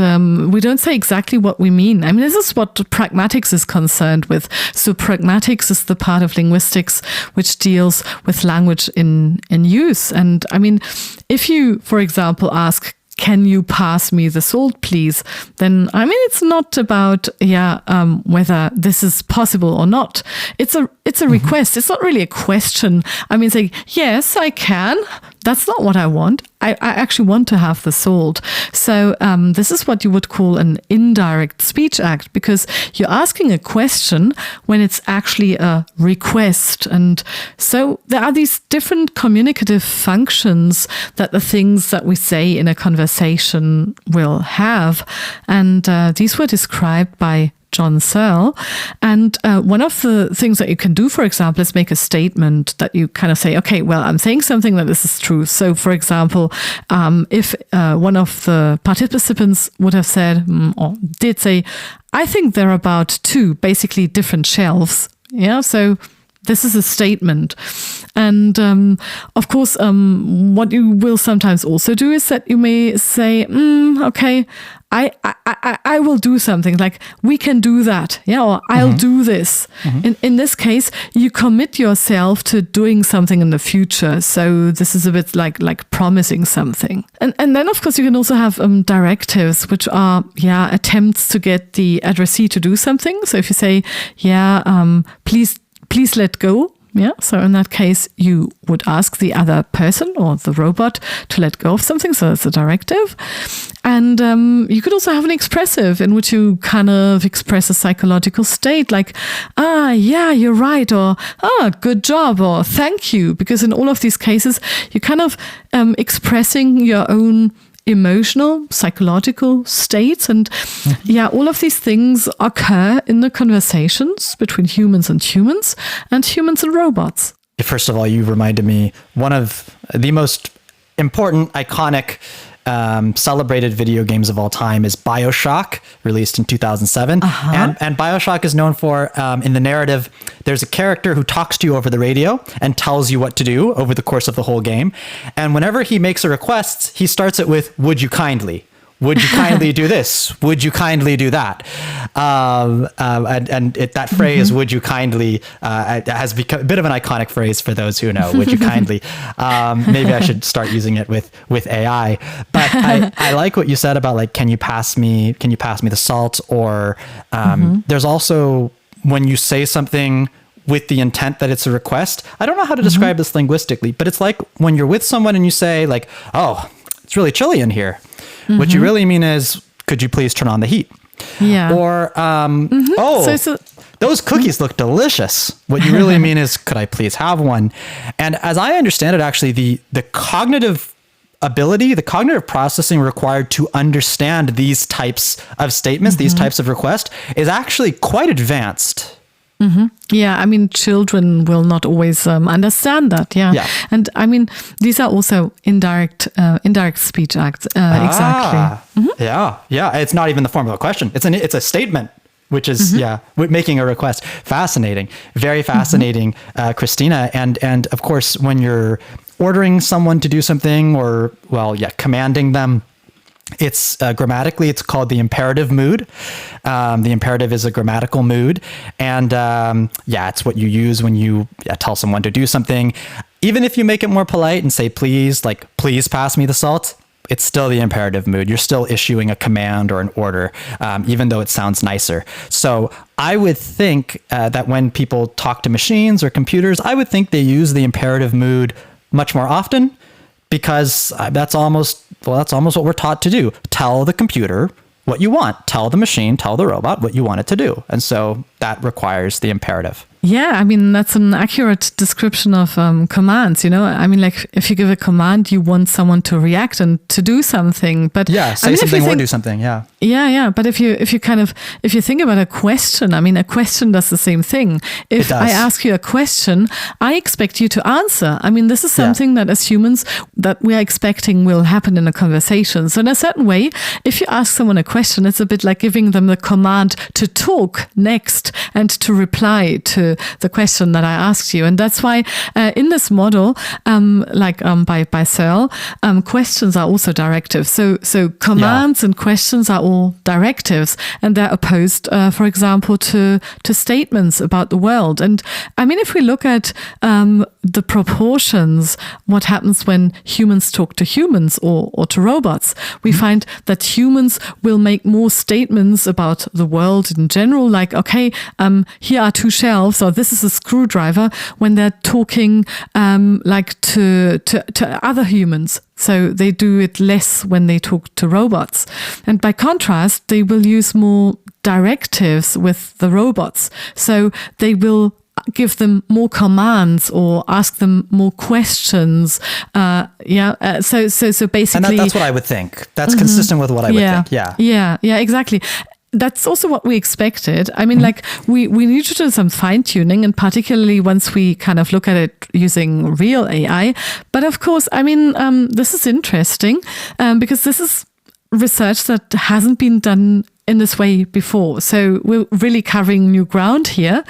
we don't say exactly what we mean. I mean, this is what pragmatics is concerned with. So pragmatics is the part of linguistics which deals with language in use. And I mean, if you, for example, ask, can you pass me the salt, please? Then, I mean, it's not about, whether this is possible or not. It's a request. It's not really a question. I mean, saying, yes, I can. That's not what I want. I actually want to have the salt. So this is what you would call an indirect speech act, because you're asking a question when it's actually a request. And so there are these different communicative functions that the things that we say in a conversation will have. And these were described by John Searle. And one of the things that you can do, for example, is make a statement that you kind of say, okay, well, I'm saying something that this is true. So, for example, if one of the participants would have said, or did say, I think there are about two basically different shelves. Yeah, so this is a statement. And of course, what you will sometimes also do is that you may say, okay, I will do something, like we can do that, or I'll do this. In this case, you commit yourself to doing something in the future. So this is a bit like promising something. And then, of course, you can also have directives, which are attempts to get the addressee to do something. So if you say, please let go. Yeah, so in that case, you would ask the other person or the robot to let go of something. So it's a directive. And you could also have an expressive in which you kind of express a psychological state like, yeah, you're right, or good job, or thank you. Because in all of these cases, you're kind of expressing your own emotional, psychological states. And all of these things occur in the conversations between humans and humans and robots. First of all, you reminded me, one of the most important, iconic, celebrated video games of all time is BioShock, released in 2007. And BioShock is known for, in the narrative, there's a character who talks to you over the radio and tells you what to do over the course of the whole game. And whenever he makes a request, he starts it with, would you kindly? Would you kindly do this? Would you kindly do that? That phrase, would you kindly, has become a bit of an iconic phrase for those who know, would you kindly. Maybe I should start using it with AI. But I like what you said about like, can you pass me the salt? Or there's also, when you say something with the intent that it's a request. I don't know how to describe this linguistically, but it's like when you're with someone and you say like, oh, it's really chilly in here. What you really mean is, could you please turn on the heat? Yeah. Or, those cookies look delicious. What you really mean is, could I please have one? And as I understand it, actually, the cognitive ability, the cognitive processing required to understand these types of statements, these types of requests, is actually quite advanced. Yeah, I mean, children will not always understand that. Yeah. And I mean, these are also indirect speech acts. Exactly. Yeah. It's not even the form of a question. It's a statement, which is making a request. Fascinating, very fascinating, Christina. And of course, when you're ordering someone to do something, or commanding them, it's grammatically, it's called the imperative mood. The imperative is a grammatical mood. And it's what you use when you tell someone to do something. Even if you make it more polite and say, please, like, please pass me the salt, it's still the imperative mood. You're still issuing a command or an order, even though it sounds nicer. So I would think that when people talk to machines or computers, I would think they use the imperative mood much more often, because that's almost what we're taught to do. Tell the computer what you want. Tell the machine, tell the robot what you want it to do. And so that requires the imperative. Yeah, I mean, that's an accurate description of commands, you know? I mean, like, if you give a command, you want someone to react and to do something. But say something or do something, yeah. Yeah. But if you think about a question, I mean, a question does the same thing. If I ask you a question, I expect you to answer. I mean, this is something that as humans that we are expecting will happen in a conversation. So in a certain way, if you ask someone a question, it's a bit like giving them the command to talk next and to reply to the question that I asked you. And that's why in this model, by Searle, questions are also directives. So commands and questions are all directives, and they're opposed, for example, to statements about the world. And I mean, if we look at the proportions, what happens when humans talk to humans or to robots, we find that humans will make more statements about the world in general, like, okay, here are two shelves, or this is a screwdriver, when they're talking to other humans. So they do it less when they talk to robots. And by contrast, they will use more directives with the robots. So they will give them more commands or ask them more questions. So basically... And that's what I would think. That's consistent with what I would think. Yeah, exactly. That's also what we expected. I mean, like, we need to do some fine tuning, and particularly once we kind of look at it using real AI. But of course, I mean, this is interesting because this is research that hasn't been done in this way before. So we're really covering new ground here.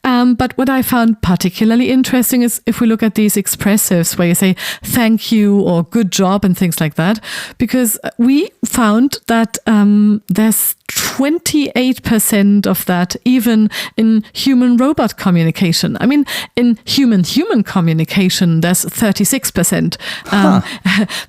But what I found particularly interesting is if we look at these expressives where you say thank you or good job and things like that, because we found that there's 28% of that even in human-robot communication. I mean, in human-human communication, there's 36%.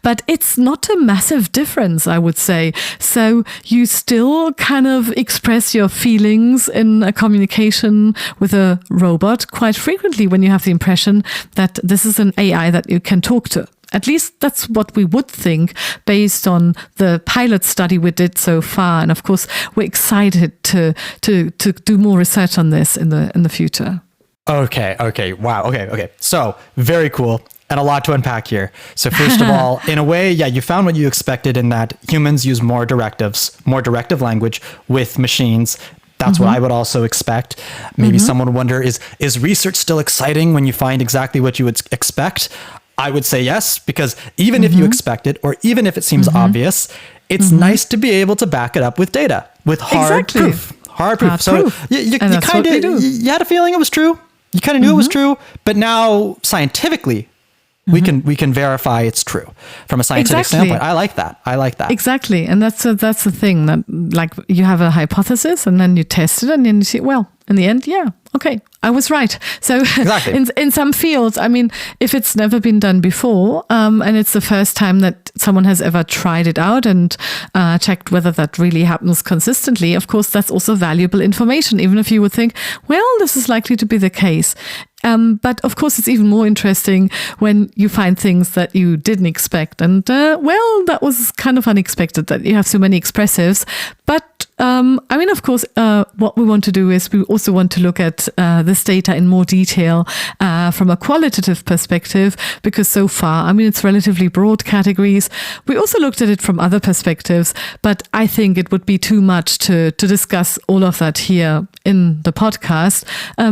But it's not a massive difference, I would say. So you still kind of express your feelings in a communication with a robot quite frequently when you have the impression that this is an AI that you can talk to. At least that's what we would think based on the pilot study we did so far. And of course, we're excited to do more research on this in the future. Okay. Wow. Okay. So very cool. And a lot to unpack here. So first of all, in a way, you found what you expected in that humans use more directive language with machines. That's what I would also expect. Maybe someone would wonder, is research still exciting when you find exactly what you would expect? I would say yes, because even if you expect it, or even if it seems obvious, it's nice to be able to back it up with data, with hard proof. So you kind of, you had a feeling it was true. You kind of knew it was true, but now scientifically, we can verify it's true from a scientific standpoint. I like that. Exactly. And that's the thing, that like you have a hypothesis and then you test it and then you see, well, in the end, okay, I was right. So in some fields, I mean, if it's never been done before, and it's the first time that someone has ever tried it out and checked whether that really happens consistently, of course, that's also valuable information, even if you would think, well, this is likely to be the case. But of course, it's even more interesting when you find things that you didn't expect. And well, that was kind of unexpected that you have so many expressives. But I mean, of course, what we want to do is we also want to look at this data in more detail from a qualitative perspective, because so far, I mean, it's relatively broad categories. We also looked at it from other perspectives, but I think it would be too much to discuss all of that here in the podcast,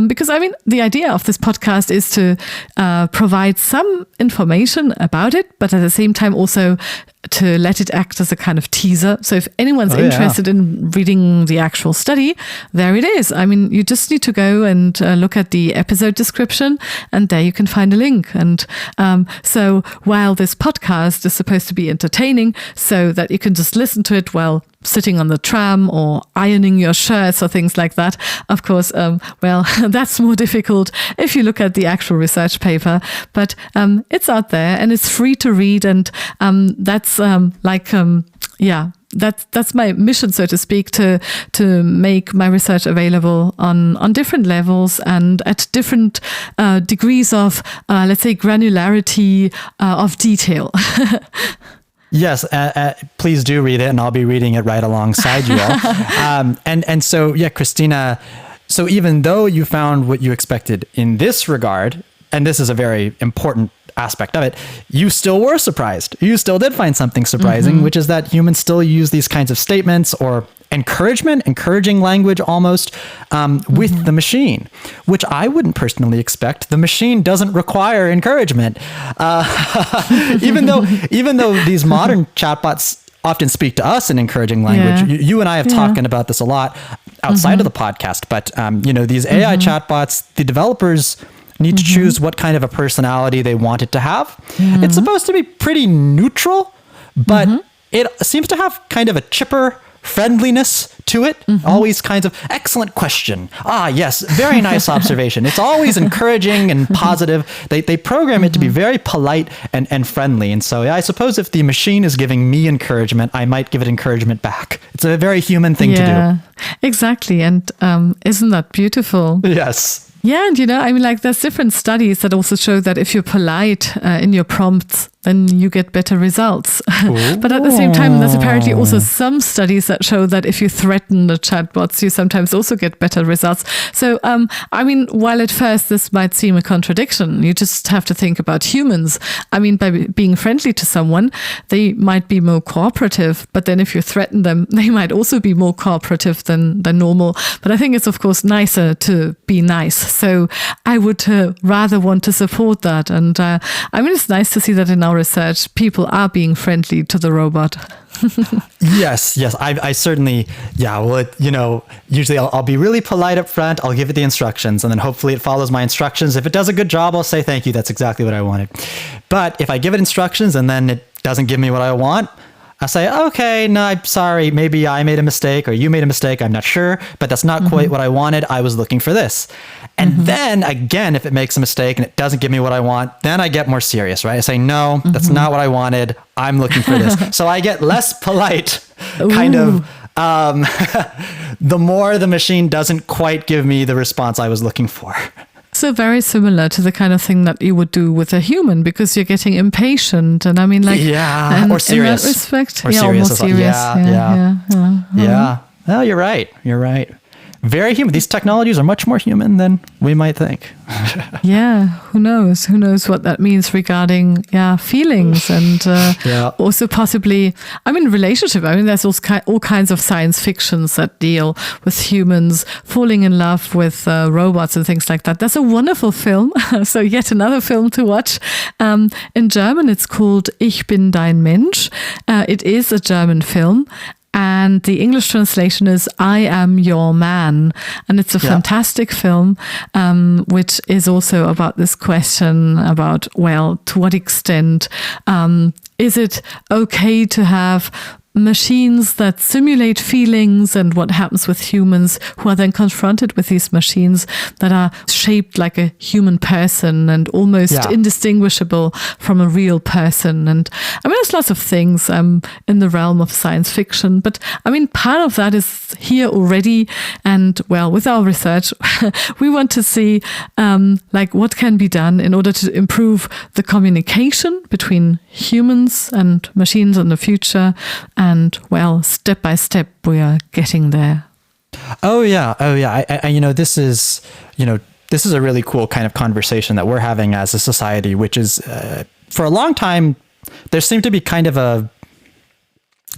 because I mean, the idea of this podcast is to provide some information about it, but at the same time also to let it act as a kind of teaser. So if anyone's interested in reading the actual study, there it is. I mean, you just need to go and look at the episode description, and there you can find a link. And so while this podcast is supposed to be entertaining so that you can just listen to it while sitting on the tram or ironing your shirts or things like that, of course, well, that's more difficult if you look at the actual research paper. But it's out there and it's free to read, and that's that's my mission, so to speak, to make my research available on different levels and at different degrees of, let's say, granularity of detail. Yes, please do read it, and I'll be reading it right alongside you all. And so, yeah, Christina, so even though you found what you expected in this regard, and this is a very important aspect of it, you still were surprised. You still did find something surprising, which is that humans still use these kinds of statements or encouraging language almost with the machine, which I wouldn't personally expect. The machine doesn't require encouragement. Even though these modern chatbots often speak to us in encouraging language. Yeah. You and I have talked about this a lot outside of the podcast, but these AI chatbots, the developers need to choose what kind of a personality they want it to have. It's supposed to be pretty neutral, but it seems to have kind of a chipper friendliness to it. Always kinds of excellent question. Ah, yes, very nice observation. It's always encouraging and positive. They program it to be very polite and friendly. And so I suppose if the machine is giving me encouragement, I might give it encouragement back. It's a very human thing to do. Exactly. And isn't that beautiful? Yes. Yeah, and I mean, like, there's different studies that also show that if you're polite in your prompts, then you get better results. But at the same time, there's apparently also some studies that show that if you threaten the chatbots, you sometimes also get better results. So, I mean, while at first this might seem a contradiction, you just have to think about humans. I mean, by being friendly to someone, they might be more cooperative, but then if you threaten them, they might also be more cooperative than normal. But I think it's, of course, nicer to be nice. So I would rather want to support that. And I mean, it's nice to see that in our research, people are being friendly to the robot. Yes. I certainly, well, usually I'll be really polite up front. I'll give it the instructions, and then hopefully it follows my instructions. If it does a good job, I'll say, thank you. That's exactly what I wanted. But if I give it instructions and then it doesn't give me what I want, I say, okay, no, I'm sorry. Maybe I made a mistake or you made a mistake. I'm not sure, but that's not quite what I wanted. I was looking for this. And then again, if it makes a mistake and it doesn't give me what I want, then I get more serious, right? I say, no, that's not what I wanted. I'm looking for this. So I get less polite, kind of. The more the machine doesn't quite give me the response I was looking for. So very similar to the kind of thing that you would do with a human, because you're getting impatient, and I mean, like, or serious. In that respect, or serious, almost serious. Yeah. Well, you're right. Very human. These technologies are much more human than we might think. Yeah, who knows? Who knows what that means regarding feelings and also possibly, I mean, relationship. I mean, there's all kinds of science fictions that deal with humans falling in love with robots and things like that. There's a wonderful film, so yet another film to watch. In German, it's called Ich bin dein Mensch. It is a German film. And the English translation is I Am Your Man. And it's a fantastic film, which is also about this question about, well, to what extent is it okay to have machines that simulate feelings and what happens with humans who are then confronted with these machines that are shaped like a human person and almost indistinguishable from a real person. And I mean, there's lots of things in the realm of science fiction, but I mean, part of that is here already. And well, with our research, we want to see like what can be done in order to improve the communication between humans and machines in the future. And well, step by step, we are getting there. Oh yeah. I this is a really cool kind of conversation that we're having as a society, which is for a long time, there seemed to be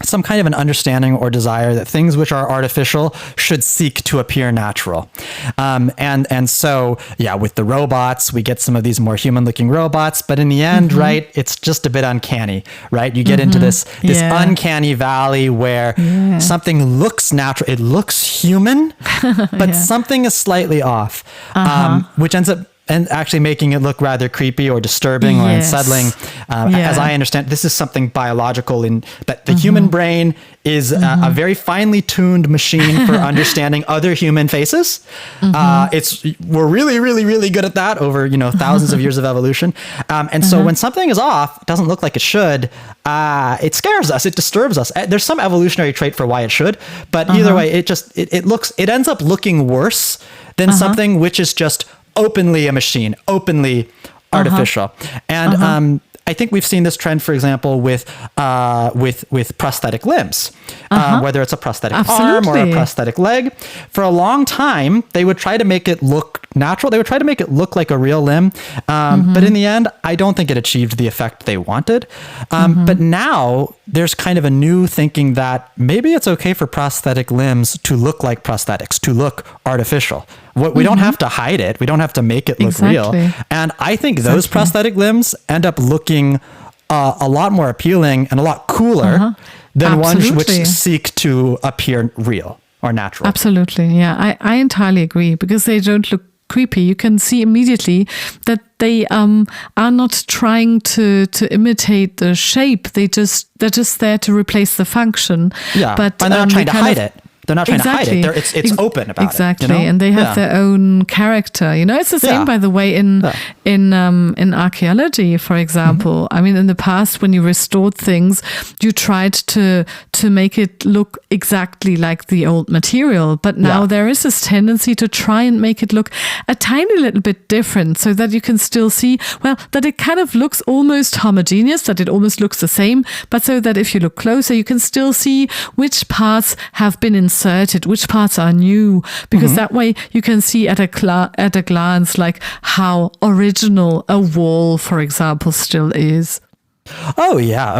some kind of an understanding or desire that things which are artificial should seek to appear natural. And so, with the robots, we get some of these more human-looking robots, but in the end, right, it's just a bit uncanny, right? You get into this uncanny valley where something looks natural, it looks human, but something is slightly off, which ends up actually making it look rather creepy or disturbing or unsettling. As I understand, this is something biological in that the human brain is a very finely tuned machine for understanding other human faces. We're really, really, really good at that over, thousands of years of evolution. And so when something is off, doesn't look like it should, it scares us, it disturbs us. There's some evolutionary trait for why it should, but either way, it ends up looking worse than something which is just openly a machine, openly artificial. And I think we've seen this trend, for example, with prosthetic limbs, whether it's a prosthetic arm or a prosthetic leg. For a long time, they would try to make it look natural. They would try to make it look like a real limb. But in the end, I don't think it achieved the effect they wanted. But now there's kind of a new thinking that maybe it's okay for prosthetic limbs to look like prosthetics, to look artificial. We don't have to hide it. We don't have to make it look real. And I think those prosthetic limbs end up looking a lot more appealing and a lot cooler than ones which seek to appear real or natural. Absolutely. Yeah, I entirely agree, because they don't look creepy. You can see immediately that they are not trying to imitate the shape. They're just there to replace the function. Yeah, but they're not trying to hide it. They're not trying to hide it. It's open about it. Exactly, and they have their own character. It's the same, by the way, in archaeology, for example. I mean, in the past, when you restored things, you tried to make it look exactly like the old material. But now there is this tendency to try and make it look a tiny little bit different, so that you can still see, that it kind of looks almost homogeneous, that it almost looks the same, but so that if you look closer, you can still see which parts have been inserted, which parts are new, because that way you can see at a glance like how original a wall, for example, still is. Oh yeah.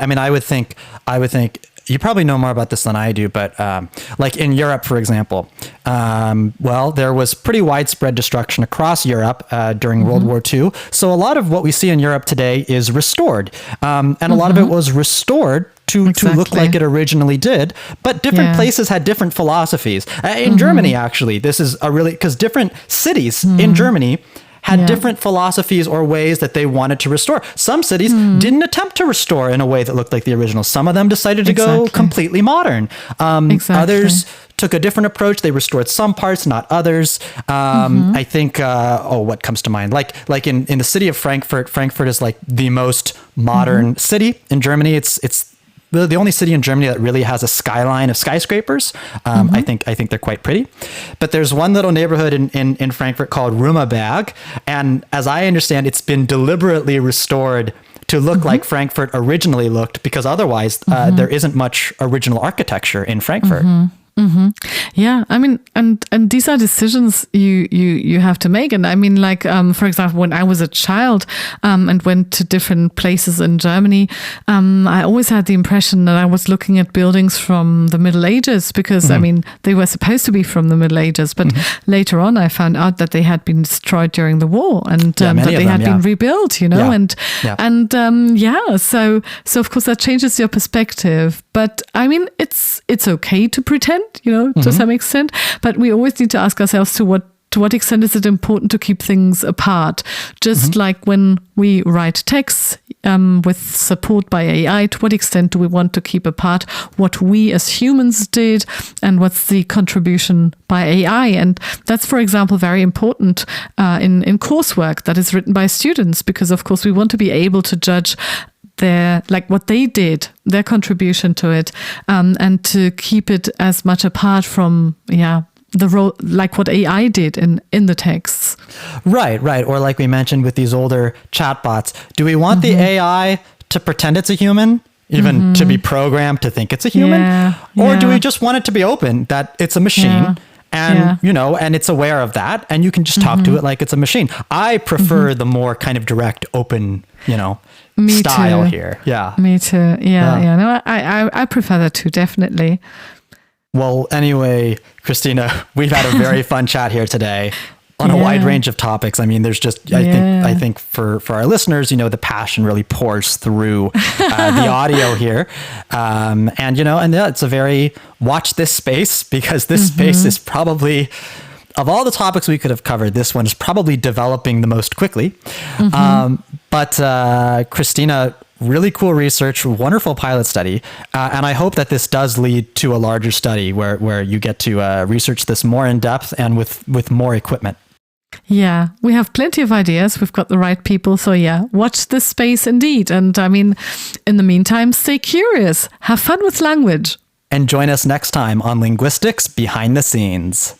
I mean, I would think you probably know more about this than I do, but like in Europe, for example, there was pretty widespread destruction across Europe during World War II. So a lot of what we see in Europe today is restored, and a lot of it was restored to look like it originally did, but different places had different philosophies. In Germany, actually, this is because different cities in Germany had different philosophies or ways that they wanted to restore. Some cities didn't attempt to restore in a way that looked like the original. Some of them decided to go completely modern. Others took a different approach. They restored some parts, not others. I think, what comes to mind? Like in the city of Frankfurt. Frankfurt is like the most modern city in Germany. It's the only city in Germany that really has a skyline of skyscrapers. I think they're quite pretty. But there's one little neighborhood in Frankfurt called Römerberg. And as I understand, it's been deliberately restored to look like Frankfurt originally looked, because otherwise there isn't much original architecture in Frankfurt. Yeah, I mean, and these are decisions you have to make. And I mean, like, for example, when I was a child and went to different places in Germany, I always had the impression that I was looking at buildings from the Middle Ages, because, I mean, they were supposed to be from the Middle Ages. But later on, I found out that they had been destroyed during the war, and that they had been rebuilt, So of course, that changes your perspective. But I mean, it's okay to pretend, to some extent, but we always need to ask ourselves to what to what extent is it important to keep things apart? Just like when we write texts with support by AI, to what extent do we want to keep apart what we as humans did and what's the contribution by AI? And that's, for example, very important in coursework that is written by students, because of course we want to be able to judge what they did, their contribution to it, and to keep it as much apart from, the role, like what AI did in the texts. Right. Or like we mentioned with these older chatbots, do we want the AI to pretend it's a human, even to be programmed to think it's a human? Or do we just want it to be open, that it's a machine? And, and it's aware of that, and you can just talk to it like it's a machine. I prefer the more kind of direct, open, style here. Yeah. Me too. Yeah. No, I prefer that too, definitely. Well, anyway, Christina, we've had a very fun chat here today on a wide range of topics. I mean, there's just, I think for our listeners, the passion really pours through the audio here. It's a very, watch this space, because this space is probably, of all the topics we could have covered, this one is probably developing the most quickly. But Christina, really cool research, wonderful pilot study. And I hope that this does lead to a larger study where you get to research this more in depth and with more equipment. Yeah, we have plenty of ideas. We've got the right people. So watch this space indeed. And I mean, in the meantime, stay curious. Have fun with language. And join us next time on Linguistics Behind the Scenes.